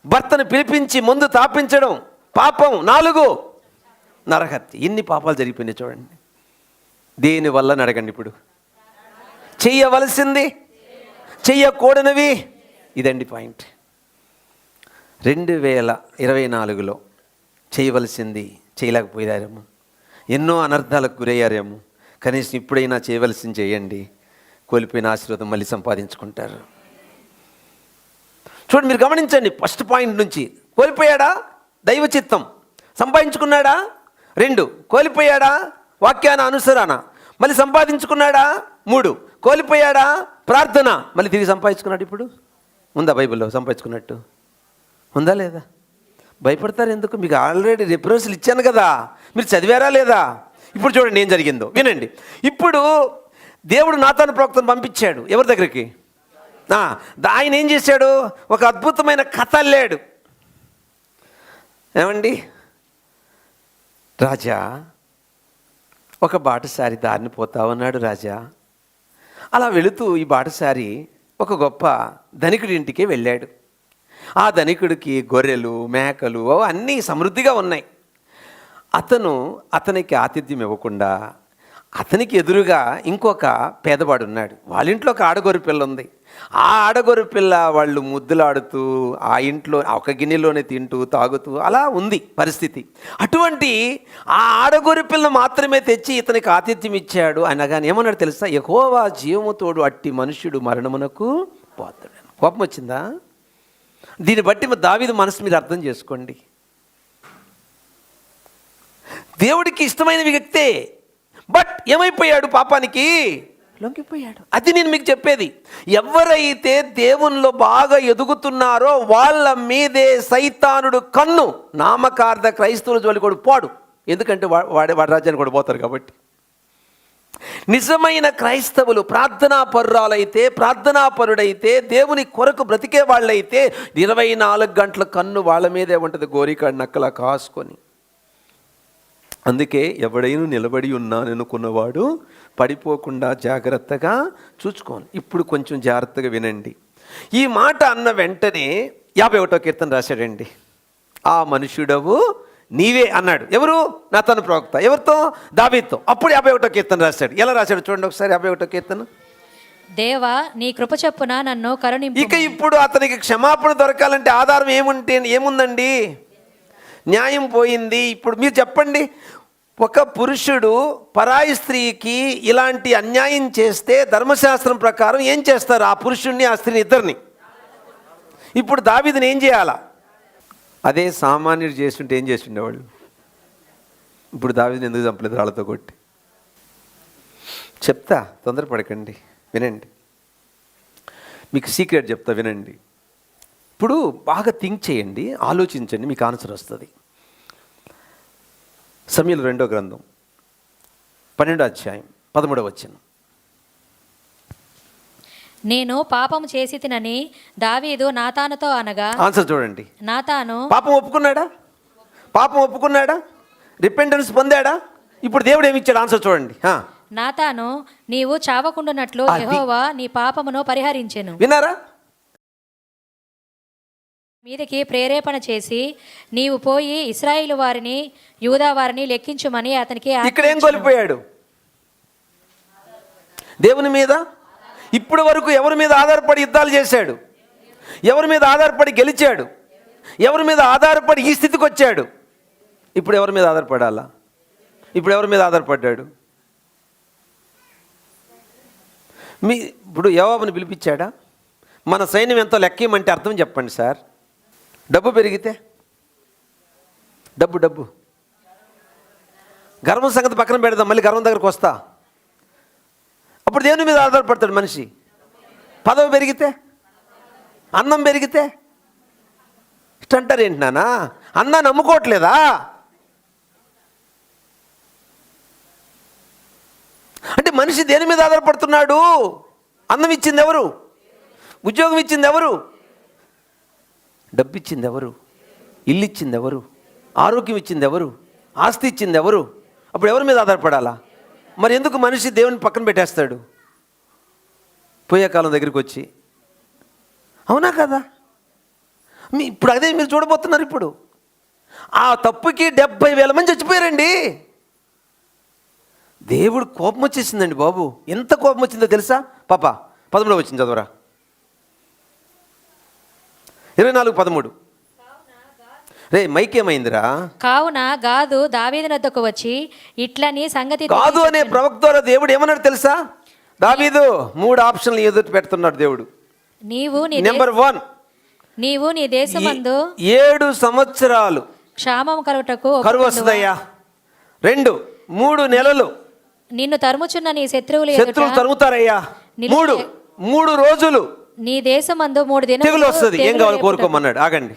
భర్తను పిలిపించి ముందు తాపించడం పాపం. 4 నరహత్య. ఎన్ని పాపాలు జరిగిపోయినాయి చూడండి. దేనివల్ల అడగండి. ఇప్పుడు చెయ్యవలసింది చెయ్యకూడనివి, ఇదండి పాయింట్. 2024లో చేయవలసింది చేయలేకపోయారేమో, ఎన్నో అనర్థాలకు గురయ్యారేమో. కనీసం ఇప్పుడైనా చేయవలసింది చేయండి. కోల్పోయిన ఆశీర్వాదం మళ్ళీ సంపాదించుకుంటారు. చూడండి, మీరు గమనించండి. ఫస్ట్ పాయింట్ నుంచి కోల్పోయాడా? దైవ చిత్తం. సంపాదించుకున్నాడా? 2 కోల్పోయాడా? వాక్యాన అనుసరణ. మళ్ళీ సంపాదించుకున్నాడా? 3 కోల్పోయాడా? ప్రార్థన. మళ్ళీ తిరిగి సంపాదించుకున్నాడు. ఇప్పుడు ఉందా బైబిల్లో సంపాదించుకున్నట్టు? ఉందా లేదా? భయపడతారు ఎందుకు? మీకు ఆల్రెడీ రెఫరెన్స్లు ఇచ్చాను కదా, మీరు చదివారా లేదా? ఇప్పుడు చూడండి ఏం జరిగిందో వినండి. ఇప్పుడు దేవుడు నాతాను ప్రవక్తను పంపించాడు. ఎవరి దగ్గరికి? ఆయన ఏం చేశాడు? ఒక అద్భుతమైన కథ అల్లాడు. ఏమండి, రాజా ఒక బాటసారి దారిని పోతా ఉన్నాడు. రాజా అలా వెళుతూ ఈ బాటసారి ఒక గొప్ప ధనికుడి ఇంటికి వెళ్ళాడు. ఆ ధనికుడికి గొర్రెలు, మేకలు అన్నీ సమృద్ధిగా ఉన్నాయి. అతనికి ఆతిథ్యం ఇవ్వకుండా అతనికి ఎదురుగా ఇంకొక పేదవాడు ఉన్నాడు. వాళ్ళ ఇంట్లో ఒక ఆడగొర్రె పిల్ల ఉంది. ఆ ఆడగొర్రె పిల్ల వాళ్ళు ముద్దులాడుతూ ఆ ఇంట్లో ఒక గిన్నెలోనే తింటూ తాగుతూ అలా ఉంది పరిస్థితి. అటువంటి ఆ ఆడగొర్రె పిల్ల మాత్రమే తెచ్చి ఇతనికి ఆతిథ్యం ఇచ్చాడు. అనగానే ఏమన్నాడు తెలుసా? యెహోవా జీవముతోడు అట్టి మనుష్యుడు మరణమునకు పోతాడు. కోపం వచ్చిందా? దీన్ని బట్టి దావీదు మనసు మీరు అర్థం చేసుకోండి. దేవుడికి ఇష్టమైన వ్యక్తే, బట్ ఏమైపోయాడు? పాపానికి లొంగిపోయాడు. అది నేను మీకు చెప్పేది. ఎవరైతే దేవునిలో బాగా ఎదుగుతున్నారో వాళ్ళ మీదే సైతానుడు కన్ను. నామకార్థ క్రైస్తవుల జోలి కూడా పోడు. ఎందుకంటే వాడి రాజ్యాన్ని కూడా పోతారు కాబట్టి. నిజమైన క్రైస్తవులు ప్రార్థనా పరురాలైతే, ప్రార్థనా పరుడైతే, దేవుని కొరకు బ్రతికే వాళ్ళైతే 24 గంటల కన్ను వాళ్ళ మీదే ఉంటుంది, గోరికాడు నక్కలా కాసుకొని. అందుకే ఎవడైనా నిలబడి ఉన్నాననుకున్నవాడు పడిపోకుండా జాగ్రత్తగా చూసుకోండి. ఇప్పుడు కొంచెం జాగ్రత్తగా వినండి. ఈ మాట అన్న వెంటనే 51వ కీర్తన రాశాడండి. ఆ మనుష్యుడవు నీవే అన్నాడు. ఎవరు? నాతాను ప్రవక్త. ఎవరితో? దావీదుతో. అప్పుడు 51వ కీర్తన రాశాడు. ఎలా రాశాడు చూడండి ఒకసారి 51వ కీర్తన. దేవా నీ కృప చొప్పున నన్ను కరుణింపు. ఇక ఇప్పుడు అతనికి క్షమాపణ దొరకాలంటే ఆధారం ఏముందండి? న్యాయం పోయింది. ఇప్పుడు మీరు చెప్పండి, ఒక పురుషుడు పరాయి స్త్రీకి ఇలాంటి అన్యాయం చేస్తే ధర్మశాస్త్రం ప్రకారం ఏం చేస్తారు? ఆ పురుషుడిని, ఆ స్త్రీని, ఇద్దరిని. ఇప్పుడు దావీదుని ఏం చేయాలా? అదే సామాన్యుడు చేస్తుంటే ఏం చేస్తుండేవాళ్ళు? ఇప్పుడు దావీదుని ఎందుకు చంపలేదు రాళ్ళతో కొట్టి? చెప్తా, తొందరపడకండి, వినండి. మీకు సీక్రెట్ చెప్తా, వినండి. ఇప్పుడు బాగా థింక్ చేయండి, ఆలోచించండి, మీకు ఆన్సర్ వస్తుంది. సమూయేలు 2వ గ్రంథం 12వ అధ్యాయం 13వ వచనం. నేను పాపం చేసి తినని దావీదు నాతానుతో అనగా. ఆన్సర్ చూడండి. నాతాను పాపం ఒప్పుకున్నాడా? రిపెంటెన్స్ పొందాడా? ఇప్పుడు దేవుడు ఏమి ఇచ్చాడు? ఆన్సర్ చూడండి. నాతాను నీవు చావకుండునట్లు యెహోవా నీ పాపమును పరిహరించెను. విన్నారా? మీదకి ప్రేరేపణ చేసి నీవు పోయి ఇశ్రాయేలు వారిని, యూదా వారిని లెక్కించుమని అతనికి. ఇక్కడ ఏం కోల్పోయాడు? దేవుని మీద. ఇప్పుడు వరకు ఎవరి మీద ఆధారపడి యుద్ధాలు చేశాడు? ఎవరి మీద ఆధారపడి గెలిచాడు? ఎవరి మీద ఆధారపడి ఈ స్థితికి వచ్చాడు? ఇప్పుడు ఎవరి మీద ఆధారపడాలా? ఇప్పుడు ఎవరి మీద ఆధారపడ్డాడు? ఇప్పుడు యోవాబుని పిలిపించాడా? మన సైన్యం ఎంతో లెక్కేయమంటే అర్థం చెప్పండి సార్. డబ్బు పెరిగితే, డబ్బు గర్వం సంగతి పక్కన పెడదాం, మళ్ళీ గర్వం దగ్గరకు వస్తా. అప్పుడు దేవుని మీద ఆధారపడతాడు మనిషి. పదవి పెరిగితే, అన్నం పెరిగితే ఇష్టంటారు ఏంటి నాన్న? అన్నాన్ని నమ్ముకోవట్లేదా? అంటే మనిషి దేని మీద ఆధారపడుతున్నాడు? అన్నం ఇచ్చింది ఎవరు? ఉద్యోగం ఇచ్చింది ఎవరు? డబ్బు ఇచ్చింది ఎవరు? ఇల్లు ఇచ్చింది ఎవరు? ఆరోగ్యం ఇచ్చింది ఎవరు? ఆస్తి ఇచ్చింది ఎవరు? అప్పుడు ఎవరి మీద ఆధారపడాలా? మరి ఎందుకు మనిషి దేవుని పక్కన పెట్టేస్తాడు పోయే కాలం దగ్గరికి వచ్చి? అవునా కదా? ఇప్పుడు అదే మీరు చూడబోతున్నారు. ఇప్పుడు ఆ తప్పుకి 70,000 మంది చచ్చిపోయారండి. దేవుడు కోపం వచ్చేసిందండి బాబు. ఎంత కోపం వచ్చిందో తెలుసా? పాప 13 వచ్చింది, చదవరా. 24:13. రే మైక్ ఏమైందిరా? కావున గాదు దావీదు వద్దకు వచ్చి ఇట్లని సంగతి. గాదు అనే ప్రవక్త ద్వారా దేవుడు ఏమన్నాడు తెలుసా? దావీదు 3 ఆప్షన్లు ఎదుటి పెడుతున్నాడు దేవుడు. నెంబర్ 1, నీవు నీ దేశమందు 7 సంవత్సరాలు క్షామం కలుగుటకు కరువు వస్తుందయ్యా. 2, 3 నెలలు నిన్ను తరుముచున్న నీ శత్రువులు తరుముతారయ్యా. 3 రోజులు నీ దేశమందు 3 దినాలు తెగులు వస్తుంది. ఏం కావాలి కోరుకోమన్నాడు. ఆగండి,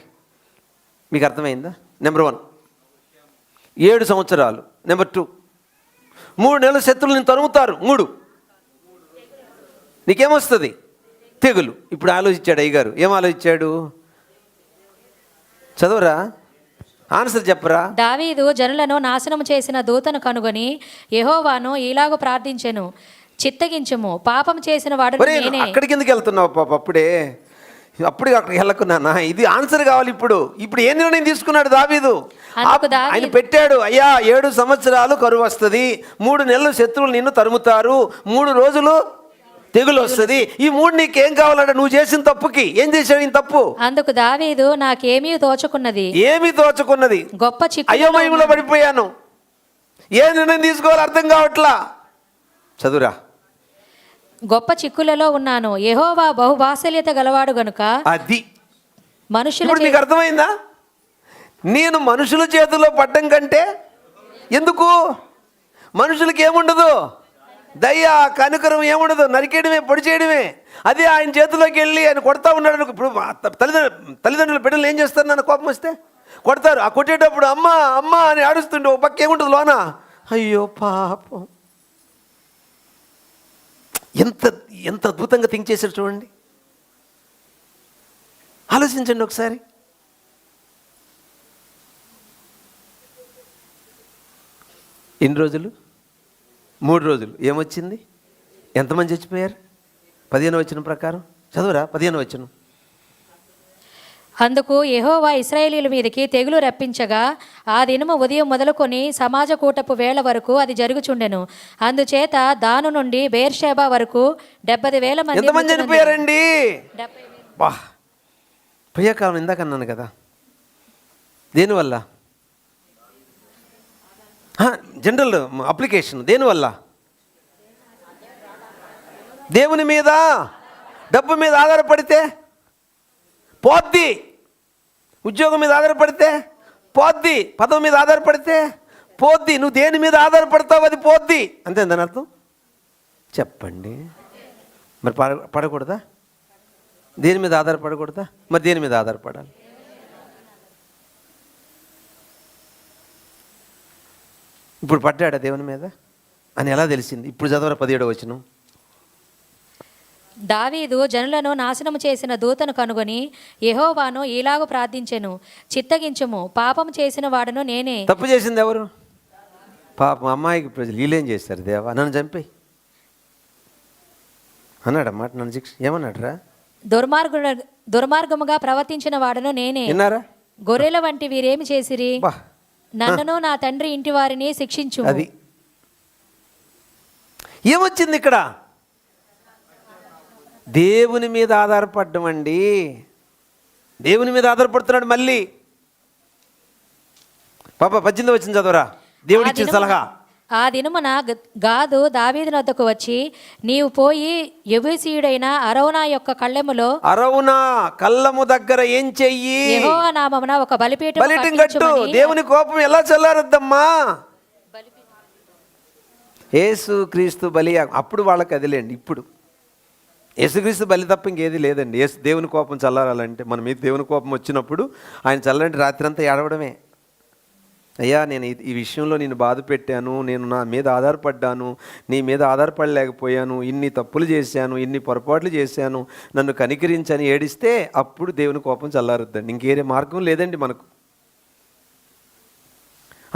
మీకు అర్థమైందా? నెంబర్ 1 7 సంవత్సరాలు. నెంబర్ 2 3 నెలలు శత్రువులు నేను తరుముతారు. 3 నీకేమొస్తుంది? తెగులు. ఇప్పుడు ఆలోచించాడు అయ్యగారు. ఏం ఆలోచించాడు? చదవరా, ఆన్సర్ చెప్పరా. దావీదు జనులను నాశనం చేసిన దూతను కనుగొని యెహోవాను ఇలాగ ప్రార్థించెను, చిత్తగించుము, పాపం చేసిన వాడు నేనే. అక్కడికి ఎందుకు వెళ్తున్నావు పాప? అప్పుడే అక్కడికి వెళ్ళకున్నానా? ఇది ఆన్సర్ కావాలి. ఇప్పుడు ఏ నిర్ణయం తీసుకున్నాడు దావీదు? ఆయన పెట్టాడు, అయ్యా 7 సంవత్సరాలు కరువు వస్తుంది, 3 నెలలు శత్రువులు నిన్ను తరుముతారు, 3 రోజులు తెగులు వస్తుంది. ఈ 3 నీకేం కావాలంటే నువ్వు చేసిన తప్పుకి ఏం చేశావు? ఈ తప్పు. అందుకు దావీదు నాకేమీ తోచుకున్నది. ఏమీ తోచుకున్నది? గొప్ప చిక్కు అయోమయంలో పడిపోయాను, ఏ నిర్ణయం తీసుకోవాలో అర్థం కావట్లా. చదువురా. గొప్ప చిక్కులలో ఉన్నాను, యెహోవా బహువాత్సల్యత గలవాడు గనుక. అది మనుషులు. మీకు అర్థమైందా? నేను మనుషుల చేతిలో పడ్డం కంటే ఎందుకు? మనుషులకి ఏముండదు, దయ కనుకరం ఏముండదు, నరికేయడమే, పొడి చేయడమే. అదే ఆయన చేతిలోకి వెళ్ళి ఆయన కొడతా ఉన్నాడు. ఇప్పుడు తల్లిదండ్రుల బిడ్డలు ఏం చేస్తారు? నన్ను కోపం వస్తే కొడతారు. ఆ కొట్టేటప్పుడు అమ్మ అమ్మ అని ఆడుస్తుంటే ఒక పక్క ఏముంటుంది లోన? అయ్యో పాపం. ఎంత ఎంత అద్భుతంగా థింక్ చేశారు చూడండి. ఆలోచించండి ఒకసారి. ఎన్ని రోజులు? 3 రోజులు. ఏమొచ్చింది? ఎంతమంది చచ్చిపోయారు? 15వ వచనం ప్రకారం చదువురా. 15వ వచనం. అందుకు యెహోవా ఇశ్రాయేలీయుల మీదకి తెగులు రప్పించగా ఆ దినము ఉదయం మొదలుకొని సమాజ కూటపు వేళ వరకు అది జరుగుచుండెను. అందుచేత దాను నుండి బెయేర్షెబా వరకు 70,000 మంది. ఎంతమంది చనిపోయారండి? బా, ప్రియకాలం ఇందాక అన్నాను కదా. దేనివల్ల? General application. దేనివల్ల? దేవుని మీద, డబ్బు మీద ఆధారపడితే పోద్ది. ఉద్యోగం మీద ఆధారపడితే పోద్ది. పదవి మీద ఆధారపడితే పోద్ది. నువ్వు దేని మీద ఆధారపడతావు అది పోద్ది. అంతే దాని అర్థం? చెప్పండి. మరి పడకూడదా? దేని మీద ఆధారపడకూడదా? మరి దేని మీద ఆధారపడాలి? ఇప్పుడు పడ్డాడా దేవుని మీద అని ఎలా తెలిసింది? ఇప్పుడు చదవరా 17వ వచనం. దావీదు జనులను నాశనము చేసిన దూతను కనుగొని యెహోవాను ఈలాగు ప్రార్థించెను, చిత్తగించుము, పాపం చేసిన వాడును నేనే. తప్పు చేసింది ఎవరు? పాపం అమ్మాయికి ప్రజలు. వీళ్ళేం చేశారు? దేవా నన్ను చంపేయి అన్నాడన్నమాట. నన్ను శిక్ష ఏమన్నాడు రా? దుర్మార్గముగా ప్రవర్తించిన వాడును నేనే. విన్నారా? గొర్రెల వంటి వీరేమి చేసిరి? నన్నును నా తండ్రి ఇంటి వారిని శిక్షించు. అది ఏమొచ్చింది ఇక్కడ? దేవుని మీద ఆధారపడ్డం అండి. దేవుని మీద ఆధారపడుతున్నాడు మళ్ళీ. పాప 18వ వచనం చదవరా. దేవుడిచ్చిన సలహా. ఆ దినమున గాదు దావీదు వద్దకు వచ్చి, నీవు పోయి యెబూసీయుడైన అరౌనా యొక్క కళ్ళెములో, అరౌనా కళ్ళము దగ్గర ఏం చెయ్యి? యెహోవా నామమున ఒక బలిపీఠం కట్టు. దేవుని కోపం ఎలా చల్లారద్దమ్మా? యేసు క్రీస్తు బలి. అప్పుడు వాళ్ళకి అదిలేండి. ఇప్పుడు యేసుక్రీస్తు బలి తప్ప ఇంకేది లేదండి. దేవుని కోపం చల్లారాలంటే, మన మీద దేవుని కోపం వచ్చినప్పుడు ఆయన చల్లంటే రాత్రి అంతా ఏడవడమే. అయ్యా నేను ఈ విషయంలో నేను బాధ పెట్టాను, నేను నా మీద ఆధారపడ్డాను, నీ మీద ఆధారపడలేకపోయాను, ఇన్ని తప్పులు చేశాను, ఇన్ని పొరపాట్లు చేశాను, నన్ను కనికరించని ఏడిస్తే అప్పుడు దేవుని కోపం చల్లారుద్దండి. ఇంకేరే మార్గం లేదండి మనకు.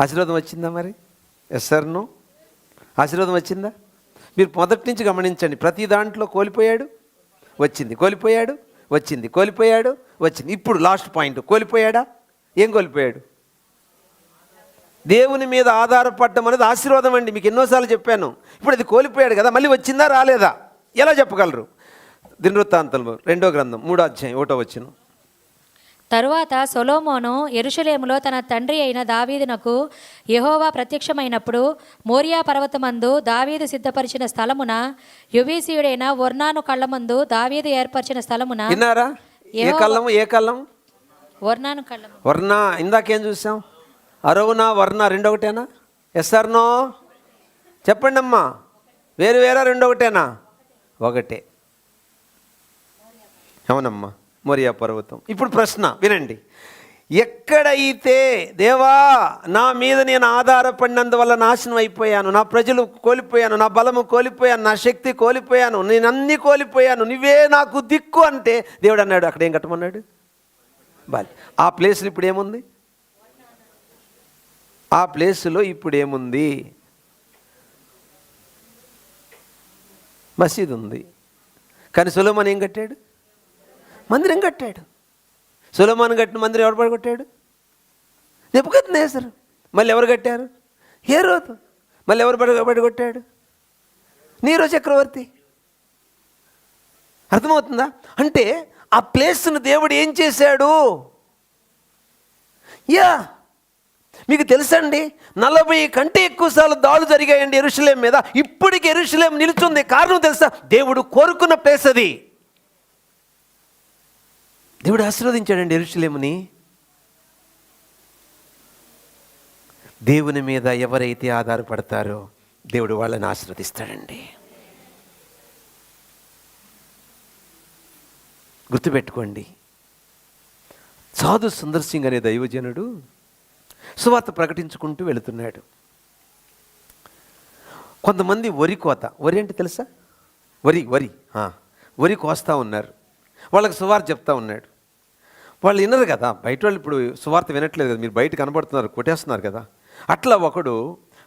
ఆశీర్వాదం వచ్చిందా మరి? Yes sir no? ఆశీర్వాదం వచ్చిందా? మీరు మొదటి నుంచి గమనించండి. ప్రతి దాంట్లో కోల్పోయాడు, వచ్చింది, కోల్పోయాడు, వచ్చింది, కోల్పోయాడు, వచ్చింది. ఇప్పుడు లాస్ట్ పాయింట్. కోల్పోయాడా? ఏం కోల్పోయాడు? దేవుని మీద ఆధారపడడం అనేది ఆశీర్వాదం అండి. మీకు ఎన్నోసార్లు చెప్పాను. ఇప్పుడు అది కోల్పోయాడు కదా, మళ్ళీ వచ్చిందా రాలేదా ఎలా చెప్పగలరు? దినవృత్తాంతములు 2వ గ్రంథం 3వ అధ్యాయం 1వ వచనం. తరువాత సొలొమోను యెరూషలేములో తన తండ్రి అయిన దావీదునకు యెహోవా ప్రత్యక్షమైనప్పుడు మోరియా పర్వతమందు దావీదు సిద్ధపరిచిన స్థలమున, యెబూసీయుడైన ఒర్నాను కళ్ళమందు దావీదు ఏర్పరిచిన స్థలమున. విన్నారా? ఏ కళ్ళము? ఏ కళ్ళం? ఒర్నాను కళ్ళము. వర్ణ. ఇందాకేం చూసాం? అరవునా వర్ణ రెండు ఒకటేనా? Yes or no? చెప్పండి అమ్మా. వేరు వేరా? రెండు ఒకటేనా? ఒకటే. అవునమ్మా, మోరియా పర్వతం. ఇప్పుడు ప్రశ్న వినండి. ఎక్కడైతే దేవా నా మీద నేను ఆధారపడినందువల్ల నాశనం అయిపోయాను, నా ప్రజలు కోల్పోయాను, నా బలము కోల్పోయాను, నా శక్తి కోల్పోయాను, నేను అన్నీ కోల్పోయాను, నువ్వే నాకు దిక్కు అంటే దేవుడు అన్నాడు, అక్కడ ఏం కట్టమన్నాడు? బాలి. ఆ ప్లేస్లో ఇప్పుడు ఏముంది? ఆ ప్లేస్లో ఇప్పుడు ఏముంది? మసీద్ ఉంది. కానీ సొలొమోను ఏం కట్టాడు? మందిరం కట్టాడు. సొలొమోను కట్టిన మందిరం ఎవరు పడగొట్టాడు? నెబుకద్నెజరు. మళ్ళీ ఎవరు కట్టారు? హేరోదు. మళ్ళీ ఎవరు పడగొట్టాడు? నీరో చక్రవర్తి. అర్థమవుతుందా? అంటే ఆ ప్లేస్ను దేవుడు ఏం చేశాడు? మీకు తెలుసండి, 40 కంటే ఎక్కువ సార్లు దాడులు జరిగాయండి యెరూషలేం మీద. ఇప్పటికి యెరూషలేం నిలుచుంది. కారణం తెలుసా? దేవుడు కోరుకున్న ప్లేస్ అది. దేవుడు ఆశీర్వదించాడండి యెరూషలేముని. దేవుని మీద ఎవరైతే ఆధారపడతారో దేవుడు వాళ్ళని ఆశీర్వదిస్తాడండి. గుర్తుపెట్టుకోండి. సాధు సుందర్ సింగ్ అనే దైవజనుడు సువార్త ప్రకటించుకుంటూ వెళుతున్నాడు. కొంతమంది వరి కోత. వరి అంటే తెలుసా? వరి కోస్తూ ఉన్నారు. వాళ్ళకి సువార్త చెప్తా ఉన్నాడు. వాళ్ళు వినరు కదా, బయట వాళ్ళు ఇప్పుడు సువార్త వినట్లేదు కదా, మీరు బయట కనబడుతున్నారు, కొట్టేస్తున్నారు కదా. అట్లా ఒకడు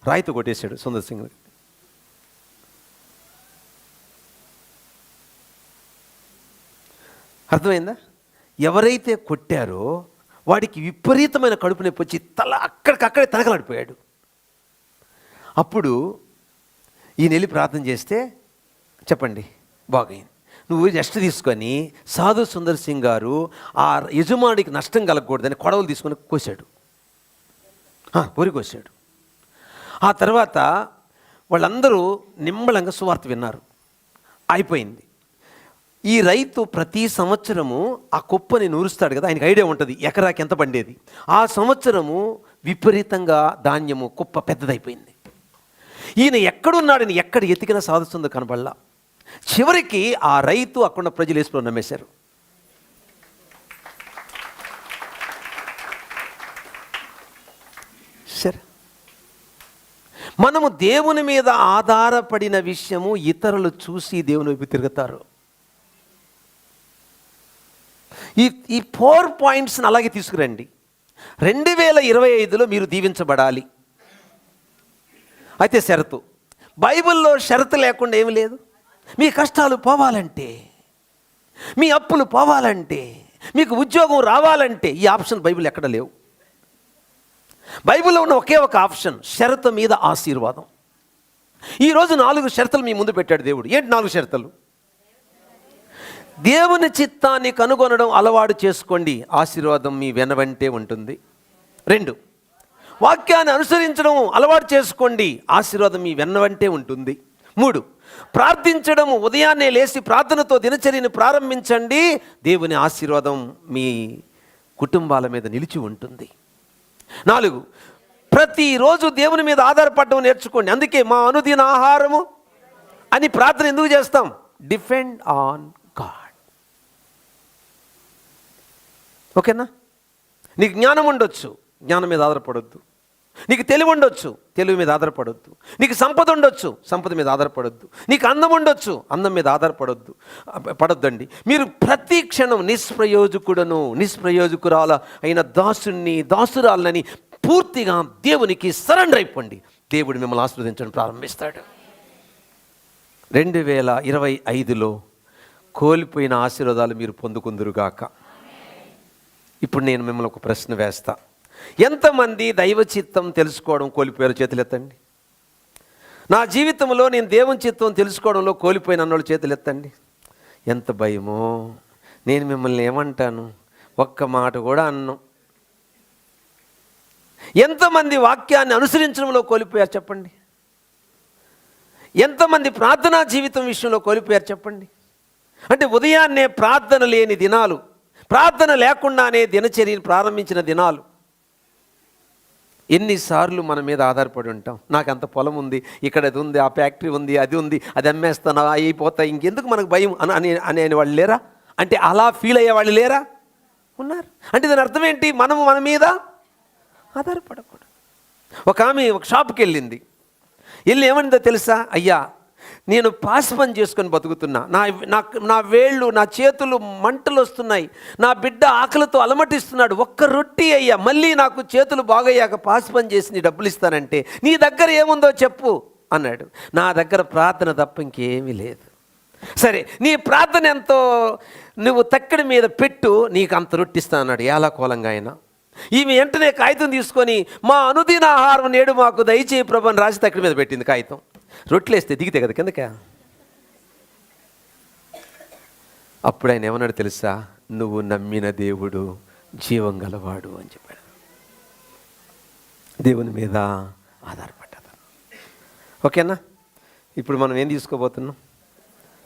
రాయితో కొట్టేశాడు సుందర్ సింగ్. అర్థమైందా? ఎవరైతే కొట్టారో వాడికి విపరీతమైన కడుపు నొప్పి వచ్చి తల అక్కడికక్కడే తనకలాడిపోయాడు. అప్పుడు ఈయన వెళ్ళి ప్రార్థన చేస్తే చెప్పండి బాగైంది. నువ్వు రెస్ట్ తీసుకొని సాధు సుందర్ సింగ్ గారు ఆ యజమానికి నష్టం కలగకూడదని కొడవలు తీసుకొని కోసాడు, వరి కోసాడు. ఆ తర్వాత వాళ్ళందరూ నిమ్మళంగా సువార్త విన్నారు, అయిపోయింది. ఈ రైతు ప్రతి సంవత్సరము ఆ కుప్పని నూరుస్తాడు కదా, ఆయనకు ఐడియా ఉంటుంది ఎకరాకి ఎంత పండేది. ఆ సంవత్సరము విపరీతంగా ధాన్యము కుప్ప పెద్దదైపోయింది. ఈయన ఎక్కడున్నాడని ఎక్కడ ఎతికినా సాధిస్తుందో కనబడలా. చివరికి ఆ రైతు అక్కడ ప్రజలు యేసును నమ్మేశారు. సరే, మనము దేవుని మీద ఆధారపడిన విషయము ఇతరులు చూసి దేవుని వైపు తిరుగుతారు. ఈ 4 పాయింట్స్ని అలాగే తీసుకురండి. 2025లో మీరు దీవించబడాలి. అయితే షరతు, బైబిల్లో షరతు లేకుండా ఏమి లేదు. మీ కష్టాలు పోవాలంటే, మీ అప్పులు పోవాలంటే, మీకు ఉద్యోగం రావాలంటే ఈ ఆప్షన్ బైబిల్ ఎక్కడ లేవు. బైబిల్లో ఉన్న ఒకే ఒక ఆప్షన్, షరతు మీద ఆశీర్వాదం. ఈరోజు 4 షరతులు మీ ముందు పెట్టాడు దేవుడు. ఏంటి 4 షరతులు? దేవుని చిత్తాన్ని కనుగొనడం అలవాటు చేసుకోండి, ఆశీర్వాదం మీ వెనవంటే ఉంటుంది. 2, వాక్యాన్ని అనుసరించడం అలవాటు చేసుకోండి, ఆశీర్వాదం మీ వెన్నవంటే ఉంటుంది. 3, ప్రార్థించడం, ఉదయాన్నే లేచి ప్రార్థనతో దినచర్యను ప్రారంభించండి, దేవుని ఆశీర్వాదం మీ కుటుంబాల మీద నిలిచి ఉంటుంది. 4, ప్రతిరోజు దేవుని మీద ఆధారపడడం నేర్చుకోండి. అందుకే మా అనుదిన ఆహారము అని ప్రార్థన ఎందుకు చేస్తాం? Depend on God. ఓకేనా? నీకు జ్ఞానం ఉండొచ్చు, జ్ఞానం మీద ఆధారపడొద్దు. నీకు తెలివి ఉండొచ్చు, తెలివి మీద ఆధారపడొద్దు. నీకు సంపద ఉండొచ్చు, సంపద మీద ఆధారపడొద్దు. నీకు అందం ఉండొచ్చు, అందం మీద పడొద్దండి. మీరు ప్రతి క్షణం నిష్ప్రయోజకురాల అయిన దాసురాలని పూర్తిగా దేవునికి సరెండర్ అయిపోండి. దేవుడు మిమ్మల్ని ఆశీర్వదించడం ప్రారంభిస్తాడు. 2025లో కోల్పోయిన ఆశీర్వాదాలు మీరు పొందుకుందురుగాక. ఇప్పుడు నేను మిమ్మల్ని ఒక ప్రశ్న వేస్తా. ఎంతమంది దైవ చిత్తం తెలుసుకోవడం కోల్పోయారు? చేతులెత్తండి. నా జీవితంలో నేను దేవుని చిత్తం తెలుసుకోవడంలో కోల్పోయిన అన్నోళ్ళు చేతులెత్తండి. ఎంత భయమో! నేను మిమ్మల్ని ఏమంటాను, ఒక్క మాట కూడా అన్నం. ఎంతమంది వాక్యాన్ని అనుసరించడంలో కోల్పోయారు చెప్పండి? ఎంతమంది ప్రార్థనా జీవితం విషయంలో కోల్పోయారు చెప్పండి? అంటే ఉదయాన్నే ప్రార్థన లేని దినాలు, ప్రార్థన లేకుండానే దినచర్యను ప్రారంభించిన దినాలు. ఎన్నిసార్లు మన మీద ఆధారపడి ఉంటాం. నాకు అంత పొలం ఉంది, ఇక్కడ అది ఉంది, ఆ ఫ్యాక్టరీ ఉంది, అది ఉంది, అది అమ్మేస్తాను, అయిపోతా, ఇంకెందుకు మనకు భయం అనే వాళ్ళు లేరా? అంటే అలా ఫీల్ అయ్యే వాళ్ళు లేరా? ఉన్నారు. అంటే దాని అర్థం ఏంటి? మనము మన మీద ఆధారపడకూడదు. ఒక ఆమె ఒక షాప్కి వెళ్ళి ఏమనిందో తెలుసా? అయ్యా, నేను పాస్ పని చేసుకొని బతుకుతున్నా, నా వేళ్ళు, నా చేతులు మంటలు వస్తున్నాయి, నా బిడ్డ ఆకలితో అలమటిస్తున్నాడు, ఒక్క రొట్టి అయ్యా, మళ్ళీ నాకు చేతులు బాగయ్యాక పాస్ పని చేసి నీ డబ్బులు ఇస్తానంటే నీ దగ్గర ఏముందో చెప్పు అన్నాడు. నా దగ్గర ప్రార్థన తప్ప ఇంకేమీ లేదు. సరే, నీ ప్రార్థన ఎంతో నువ్వు తక్కడి మీద పెట్టు, నీకు అంత రొట్టిస్తా అన్నాడు. ఏలాకోలంగా ఆయన. ఈమె వెంటనే కాగితం తీసుకొని మా అనుదిన ఆహారం నేడు మాకు దయచేయి ప్రభు అని రాసి తక్కడి మీద పెట్టింది కాగితం. రొట్టెలేస్తే దిగితే కదా కిందక. అప్పుడు ఆయన ఏమన్నాడు తెలుసా? నువ్వు నమ్మిన దేవుడు జీవం గలవాడు అని చెప్పాడు. దేవుని మీద ఆధారపడ్డాడు. ఓకేనా? ఇప్పుడు మనం ఏం తీసుకోబోతున్నాం?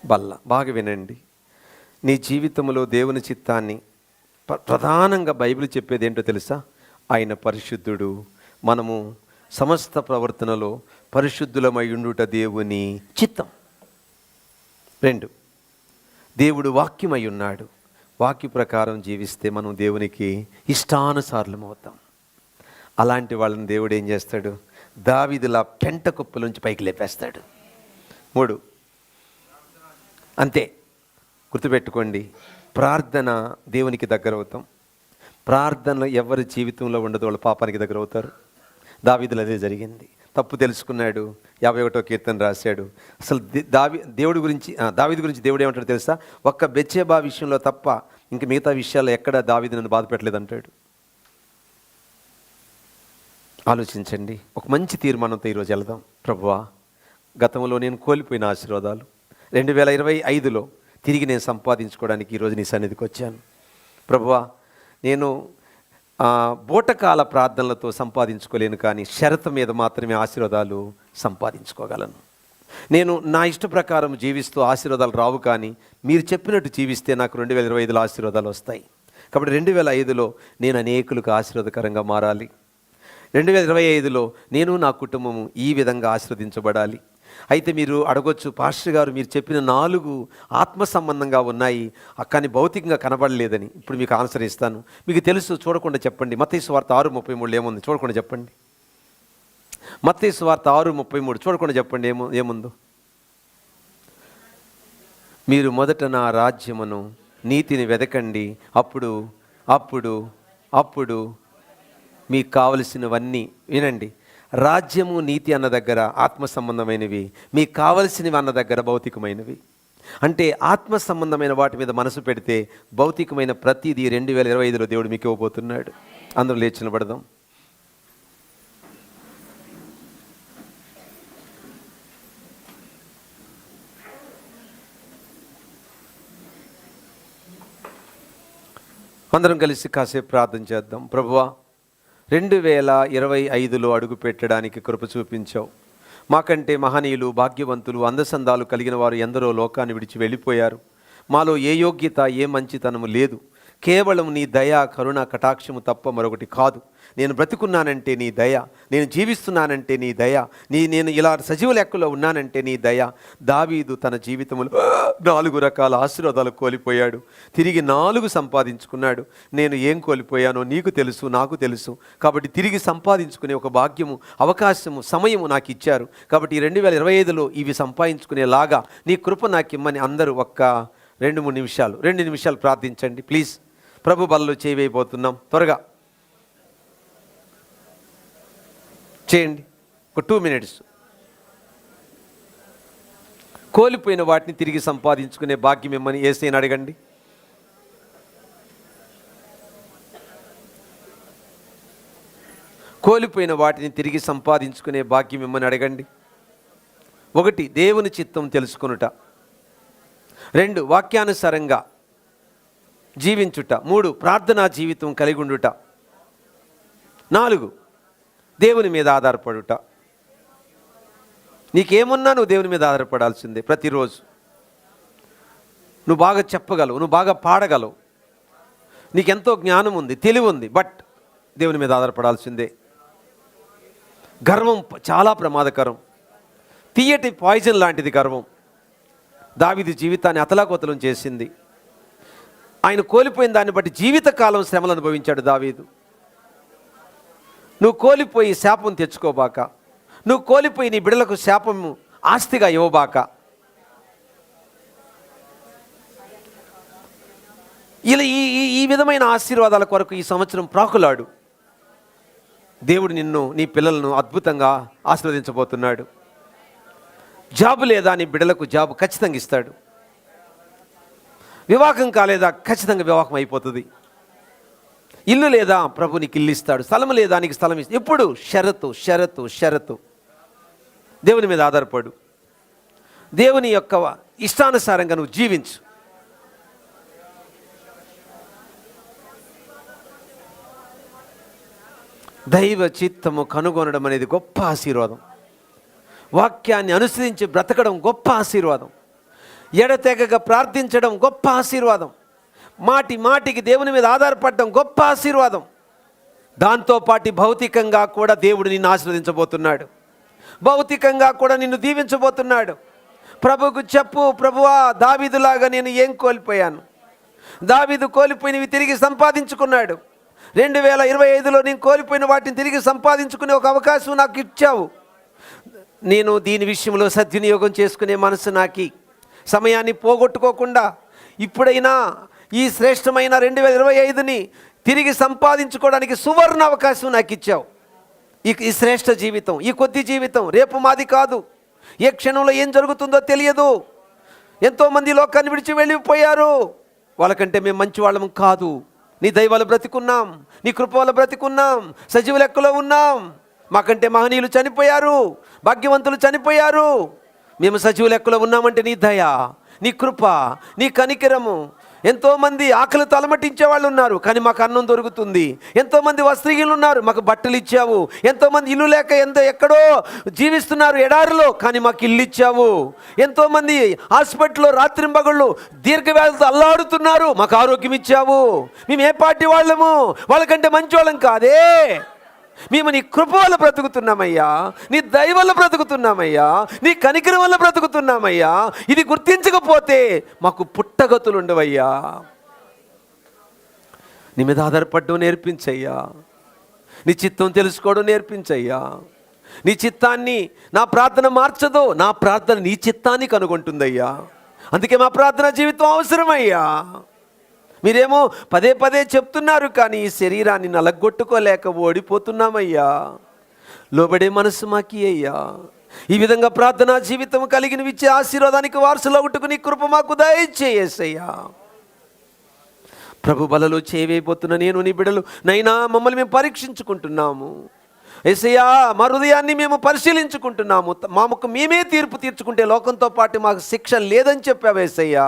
బల్ల. బాగా వినండి. నీ జీవితంలో దేవుని చిత్తాన్ని ప్రధానంగా బైబిల్ చెప్పేది ఏంటో తెలుసా? ఆయన పరిశుద్ధుడు, మనము సమస్త ప్రవర్తనలో పరిశుద్ధులమై ఉండుట దేవుని చిత్తం. 2, దేవుడు వాక్యమై ఉన్నాడు, వాక్య ప్రకారం జీవిస్తే మనం దేవునికి ఇష్టానుసారులం అవుతాం. అలాంటి వాళ్ళని దేవుడు ఏం చేస్తాడు? దావీదులా పెంట కుప్పల నుంచి పైకి లేపేస్తాడు. 3, అంతే. గుర్తుపెట్టుకోండి, ప్రార్థన దేవునికి దగ్గర అవుతాం. ప్రార్థన ఎవరి జీవితంలో ఉండదు వాళ్ళ పాపానికి దగ్గర అవుతారు. దావీదులో అదే జరిగింది. తప్పు తెలుసుకున్నాడు, 51వ కీర్తన రాశాడు. అసలు దావీదు గురించి దేవుడు ఏమంటాడు తెలుసా? ఒక్క బెత్షెబా విషయంలో తప్ప ఇంక మిగతా విషయాల్లో ఎక్కడ దావీదు నన్ను బాధ పెట్టలేదు అంటాడు. ఆలోచించండి. ఒక మంచి తీర్మానంతో ఈరోజు వెళదాం. ప్రభువా, గతంలో నేను కోల్పోయిన ఆశీర్వాదాలు 2025లో తిరిగి నేను సంపాదించుకోవడానికి ఈరోజు నీ సన్నిధికి వచ్చాను. ప్రభువా, నేను బూటకాల ప్రార్థనలతో సంపాదించుకోలేను, కానీ షరతు మీద మాత్రమే ఆశీర్వాదాలు సంపాదించుకోగలను. నేను నా ఇష్ట ప్రకారం జీవిస్తూ ఆశీర్వాదాలు రావు, కానీ మీరు చెప్పినట్టు జీవిస్తే నాకు 2025లో ఆశీర్వాదాలు వస్తాయి. కాబట్టి 2005లో నేను అనేకులకు ఆశీర్వాదకరంగా మారాలి. 2025లో నేను నా కుటుంబము ఈ విధంగా ఆశీర్వదించబడాలి. అయితే మీరు అడగొచ్చు, పాస్టర్ గారు మీరు చెప్పిన 4 ఆత్మ సంబంధంగా ఉన్నాయి కానీ భౌతికంగా కనబడలేదని. ఇప్పుడు మీకు ఆన్సర్ ఇస్తాను. మీకు తెలుసు, చూడకుండా చెప్పండి. మత్తయి సువార్త 6:33 ఏముంది? చూడకుండా చెప్పండి. మత్తయి సువార్త 6:33 చూడకుండా చెప్పండి ఏముందో. మీరు మొదట నా రాజ్యమును నీతిని వెదకండి, అప్పుడు అప్పుడు అప్పుడు మీకు కావలసినవన్నీ. వినండి, రాజ్యము నీతి అన్న దగ్గర ఆత్మ సంబంధమైనవి, మీకు కావలసినవి అన్న దగ్గర భౌతికమైనవి. అంటే ఆత్మ సంబంధమైన వాటి మీద మనసు పెడితే భౌతికమైన ప్రతిదీ 2025లో దేవుడు మీకు ఇవ్వబోతున్నాడు. అందరూ లేచి నిలబడదాం. అందరం కలిసి కాసేపు ప్రార్థన చేద్దాం. ప్రభువా, 2025లో అడుగు పెట్టడానికి కృప చూపించావు. మాకంటే మహనీయులు, భాగ్యవంతులు, అందసందాలు కలిగిన వారు ఎందరో లోకాన్ని విడిచి వెళ్ళిపోయారు. మాలో ఏ యోగ్యత, ఏ మంచితనము లేదు. కేవలం నీ దయ, కరుణ, కటాక్షము తప్ప మరొకటి కాదు. నేను బ్రతుకున్నానంటే నీ దయ, నేను జీవిస్తున్నానంటే నీ దయ, నేను ఇలా సజీవ లెక్కలో ఉన్నానంటే నీ దయ. దావీదు తన జీవితంలో 4 రకాల ఆశీర్వాదాలు కోల్పోయాడు, తిరిగి 4 సంపాదించుకున్నాడు. నేను ఏం కోల్పోయానో నీకు తెలుసు, నాకు తెలుసు. కాబట్టి తిరిగి సంపాదించుకునే ఒక భాగ్యము, అవకాశము, సమయము నాకు ఇచ్చారు. కాబట్టి 2025లో ఇవి సంపాదించుకునేలాగా నీ కృప నాకు ఇమ్మని అందరూ ఒక్క 2 నిమిషాలు ప్రార్థించండి ప్లీజ్. ప్రభు బలలో చేయబోతున్నాం. త్వరగా చేయండి. ఒక 2 minutes. కోల్పోయిన వాటిని తిరిగి సంపాదించుకునే భాగ్యం ఇమ్మని యేసయ్యను అడగండి. కోల్పోయిన వాటిని తిరిగి సంపాదించుకునే భాగ్యం ఇమ్మని అడగండి. 1 దేవుని చిత్తం తెలుసుకొనుట, 2 వాక్యానుసారంగా జీవించుట, 3 ప్రార్థనా జీవితం కలిగి ఉండుట, 4 దేవుని మీద ఆధారపడుట. నీకేమున్నా నువ్వు దేవుని మీద ఆధారపడాల్సిందే. ప్రతిరోజు నువ్వు బాగా చెప్పగలవు, నువ్వు బాగా పాడగలవు, నీకెంతో జ్ఞానం ఉంది, తెలివి ఉంది, బట్ దేవుని మీద ఆధారపడాల్సిందే. గర్వం చాలా ప్రమాదకరం, తీయటి పాయిజన్ లాంటిది గర్వం. దావీదు జీవితాన్ని అతలాకుతలం చేసింది. ఆయన కోల్పోయిన దాన్ని బట్టి జీవితకాలం శ్రమలు అనుభవించాడు దావీదు. నువ్వు కోల్పోయి శాపం తెచ్చుకోబాక, నువ్వు కోల్పోయి నీ బిడ్డలకు శాపము ఆస్తిగా ఇవ్వబాక. ఇలా ఈ విధమైన ఆశీర్వాదాల కొరకు ఈ సంవత్సరం ప్రాకులాడు. దేవుడు నిన్ను, నీ పిల్లలను అద్భుతంగా ఆశీర్వదించబోతున్నాడు. జాబు లేదా, నీ బిడ్డలకు జాబు ఖచ్చితంగా ఇస్తాడు. వివాహం కాలేదా, ఖచ్చితంగా వివాహం అయిపోతుంది. ఇల్లు లేదా, ప్రభు నీకు ఇల్లు ఇస్తాడు. స్థలం లేదా, నీకు స్థలం ఇస్తాడు. ఎప్పుడు షరతు. దేవుని మీద ఆధారపడు. దేవుని యొక్క ఇష్టానుసారంగా నువ్వు జీవించు. దైవ చిత్తము కనుగొనడం అనేది గొప్ప ఆశీర్వాదం. వాక్యాన్ని అనుసరించి బ్రతకడం గొప్ప ఆశీర్వాదం. ఎడతెగక ప్రార్థించడం గొప్ప ఆశీర్వాదం. మాటికి దేవుని మీద ఆధారపడడం గొప్ప ఆశీర్వాదం. దాంతోపాటు భౌతికంగా కూడా దేవుడు నిన్ను ఆశీర్వదించబోతున్నాడు. భౌతికంగా కూడా నిన్ను దీవించబోతున్నాడు. ప్రభువుకు చెప్పు, ప్రభువా, దావీదులాగా నేను ఏం కోల్పోయాను? దావీదు కోల్పోయినవి తిరిగి సంపాదించుకున్నాడు. 2025లో నేను కోల్పోయిన వాటిని తిరిగి సంపాదించుకునే ఒక అవకాశం నాకు ఇచ్చావు. నేను దీని విషయంలో సద్వినియోగం చేసుకునే మనసు నాకి. సమయాన్ని పోగొట్టుకోకుండా ఇప్పుడైనా ఈ శ్రేష్టమైన 2025ని తిరిగి సంపాదించుకోవడానికి సువర్ణ అవకాశం నాకు ఇచ్చావు. ఈ శ్రేష్ఠ జీవితం, ఈ కొద్ది జీవితం రేపు మాది కాదు. ఏ క్షణంలో ఏం జరుగుతుందో తెలియదు. ఎంతోమంది లోకాన్ని విడిచి వెళ్ళిపోయారు. వాళ్ళకంటే మేము మంచి వాళ్ళం కాదు. నీ దయ వల్ల బ్రతికున్నాం, నీ కృప వల్ల బ్రతికున్నాం, సజీవ లెక్కలో ఉన్నాం. మాకంటే మహనీయులు చనిపోయారు, భాగ్యవంతులు చనిపోయారు. మేము సజీవ లెక్కలో ఉన్నామంటే నీ దయ, నీ కృప, నీ కనికరము. ఎంతోమంది ఆకలితో అలమటించే వాళ్ళు ఉన్నారు, కానీ మాకు అన్నం దొరుకుతుంది. ఎంతోమంది వస్త్రహీనులు ఉన్నారు, మాకు బట్టలు ఇచ్చావు. ఎంతోమంది ఇల్లు లేక ఎక్కడో జీవిస్తున్నారు ఎడారిలో, కానీ మాకు ఇల్లు ఇచ్చావు. ఎంతోమంది హాస్పిటల్లో రాత్రింబగళ్ళు దీర్ఘవ్యాధులతో అల్లాడుతున్నారు, మాకు ఆరోగ్యం ఇచ్చావు. మేము ఏ పార్టీ వాళ్ళము? వాళ్ళకంటే మంచి వాళ్ళం కాదే. మేము నీ కృప వల్ల బ్రతుకుతున్నామయ్యా, నీ దయ వల్ల బ్రతుకుతున్నామయ్యా, నీ కనికరం వల్ల బ్రతుకుతున్నామయ్యా. ఇది గుర్తించకపోతే మాకు పుట్టగతులు ఉండవయ్యా. నీ మీద ఆధారపడడం నేర్పించయ్యా, నీ చిత్తం తెలుసుకోవడం నేర్పించయ్యా. నీ చిత్తాన్ని నా ప్రార్థన మార్చదు, నా ప్రార్థన నీ చిత్తాన్ని కనుగొంటుందయ్యా. అందుకే మా ప్రార్థన జీవితం అవసరమయ్యా. మీరేమో పదే పదే చెప్తున్నారు, కానీ ఈ శరీరాన్ని నలగొట్టుకోలేక ఓడిపోతున్నామయ్యా. లోబడే మనసు మాకి అయ్యా. ఈ విధంగా ప్రార్థనా జీవితం కలిగిన ఇచ్చే ఆశీర్వాదానికి వారసులవుటకు నీ కృప మాకు దయచేయయ్యా. ప్రభు బలలో చేయవేయబోతున్న నేను నీ బిడ్డలు నైనా మమ్మల్ని మేము పరీక్షించుకుంటున్నాము యేసయ్యా. మా హృదయాన్ని మేము పరిశీలించుకుంటున్నాము. మాకు మేమే తీర్పు తీర్చుకుంటే లోకంతో పాటు మాకు శిక్ష లేదని చెప్పావు యేసయ్యా.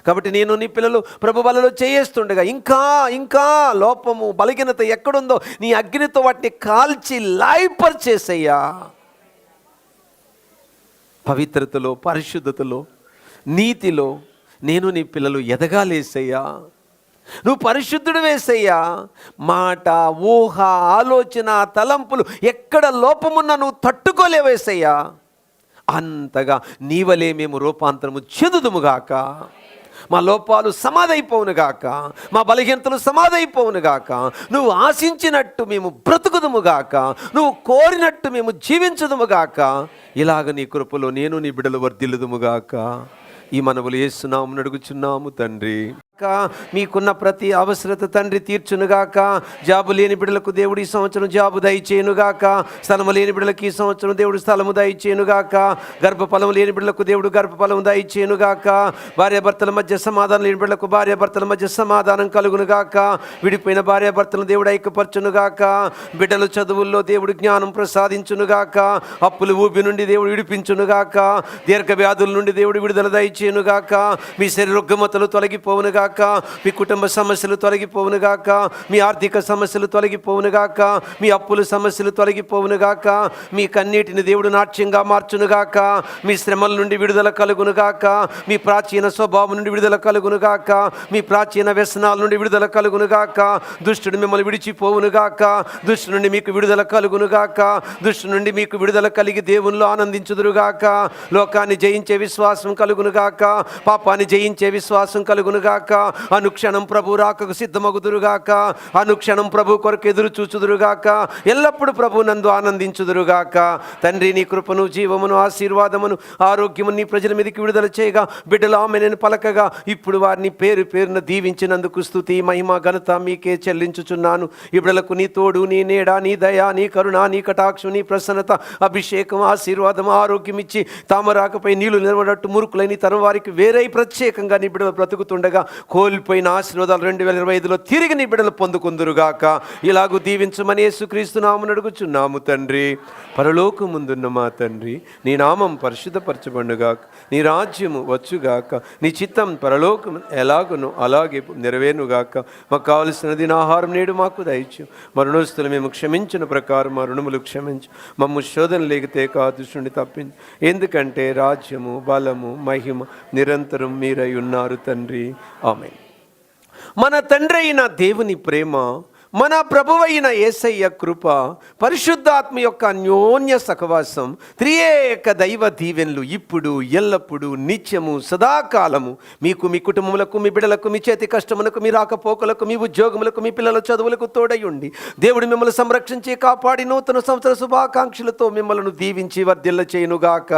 కాబట్టి నేను నీ పిల్లలు ప్రభు బలలో చేయేస్తుండగా ఇంకా ఇంకా లోపము బలహీనత ఎక్కడుందో నీ అగ్నితో వాటిని కాల్చి లాయపరిచేసయ్యా. పవిత్రతలో, పరిశుద్ధతలో, నీతిలో నేను నీ పిల్లలు ఎదగాలేసయ్యా. నువ్వు పరిశుద్ధుడు వేసయ్యా. మాట, ఊహ, ఆలోచన, తలంపులు ఎక్కడ లోపమున్నా నువ్వు తట్టుకోలేవేసయ్యా. అంతగా నీవలే మేము రూపాంతరము చెందుదుముగాక. మా లోపాలు సమాధైపోవునుగాక, మా బలహీనతలు సమాధైపోవునుగాక. నువ్వు ఆశించినట్టు మేము బ్రతుకుదుముగాక, నువ్వు కోరినట్టు మేము జీవించుదుముగాక. ఇలాగ నీ కృపలో నేను నీ బిడ్డలు వర్ధిల్లుదుముగాక. ఈ మనవులు యేసునామమున అడుగుచున్నాము తండ్రి. మీకున్న ప్రతి అవసరత తండ్రి తీర్చునుగాక. జాబు లేని బిడ్డలకు దేవుడు ఈ సంవత్సరం జాబు దయచేయునుగాక. స్థలము లేని బిడ్డలకు ఈ సంవత్సరం దేవుడు స్థలము దయచేయునుగాక. గర్భఫలము లేని బిడ్డలకు దేవుడు గర్భఫలము దయచేయునుగాక. భార్యాభర్తల మధ్య సమాధానం లేని బిడ్డలకు భార్యాభర్తల మధ్య సమాధానం కలుగునుగాక. విడిపోయిన భార్యాభర్తలను దేవుడు ఐక్యపరచునుగాక. బిడ్డల చదువుల్లో దేవుడు జ్ఞానం ప్రసాదించునుగాక. అప్పులు ఊబి నుండి దేవుడు విడిపించునుగాక. దీర్ఘ వ్యాధుల నుండి దేవుడు విడుదల దయచేయునుగాక. మీ శరీర రుగ్మతలు తొలగిపోవునుగాక. మీ కుటుంబ సమస్యలు తొలగిపోవునుగాక. మీ ఆర్థిక సమస్యలు తొలగిపోవునుగాక. మీ అప్పుల సమస్యలు తొలగిపోవునుగాక. మీ కన్నీటిని దేవుడు నాట్యంగా మార్చునుగాక. మీ శ్రమల నుండి విడుదల కలుగునుగాక. మీ ప్రాచీన స్వభావం నుండి విడుదల కలుగునుగాక. మీ ప్రాచీన వ్యసనాల నుండి విడుదల కలుగునుగాక. దుష్టుడు మిమ్మల్ని విడిచిపోవునుగాక. దుష్టు నుండి మీకు విడుదల కలుగునుగాక. దుష్టు నుండి మీకు విడుదల కలిగి దేవునిలో ఆనందించుదురుగాక. లోకాన్ని జయించే విశ్వాసం కలుగునుగాక. పాపాన్ని జయించే విశ్వాసం కలుగునుగాక. అనుక్షణం ప్రభు రాకకు సిద్ధమగుదురుగాక. అనుక్షణం ప్రభు కొరకు ఎదురు చూచుదురుగాక. ఎల్లప్పుడూ ప్రభు నందు ఆనందించుదురుగాక. తండ్రి నీ కృపను, జీవమును, ఆశీర్వాదమును, ఆరోగ్యము నీ ప్రజల మీదకి విడుదల చేయగా బిడ్డలు ఆమెను పలకగా ఇప్పుడు వారిని పేరు పేరున దీవించినందుకు స్తుతి, మహిమ, ఘనత మీకే చెల్లించుచున్నాను. ఈ బిడ్డలకు నీ తోడు, నీ నీడ, నీ దయ, నీ కరుణ, నీ కటాక్షం, నీ ప్రసన్నత, అభిషేకం, ఆశీర్వాదం, ఆరోగ్యం ఇచ్చి తామరాకపై నీళ్లు నిలబడట్టు మురుకులని తన వారికి వేరే ప్రత్యేకంగా నీ బిడ్డలు బ్రతుకుతుండగా కోల్పోయిన ఆశీర్వాదాలు 2025లో తిరిగి నీ బిడ్డలు పొందుకుందురుగాక. ఇలాగూ దీవించమని యేసుక్రీస్తు నామమున అడుగుచున్నాము తండ్రి. పరలోకముందున్న మా తండ్రి, నీ నామం పరిశుద్ధపరచబడుగాక. నీ రాజ్యము వచ్చుగాక. నీ చిత్తం పరలోకం ఎలాగునో అలాగే నెరవేరుగాక. మాకు కావలసినది నా ఆహారం నేడు మాకు దయచు. మా రుణస్తులు మేము క్షమించిన ప్రకారం మా రుణములు క్షమించు. మమ్ము శోధన లేగితే కాదుష్టుని తప్పించు. ఎందుకంటే రాజ్యము, బలము, మహిమ నిరంతరం మీరై ఉన్నారు తండ్రి. ఆమేన్. మన తండ్రి అయిన దేవుని ప్రేమ, మన ప్రభువైన యేసయ్య కృప, పరిశుద్ధాత్మ యొక్క అన్యోన్య సహవాసం, త్రియేక దైవ దీవెనలు ఇప్పుడు ఎల్లప్పుడూ నిత్యము సదాకాలము మీకు, మీ కుటుంబములకు, మీ బిడ్డలకు, మీ చేతి కష్టములకు, మీ రాకపోకలకు, మీ ఉద్యోగములకు, మీ పిల్లల చదువులకు తోడై ఉండి దేవుడు మిమ్మల్ని సంరక్షించి కాపాడి నూతన సంవత్సర శుభాకాంక్షలతో మిమ్మల్ని దీవించి వర్ధిల్ల చేయునుగాక.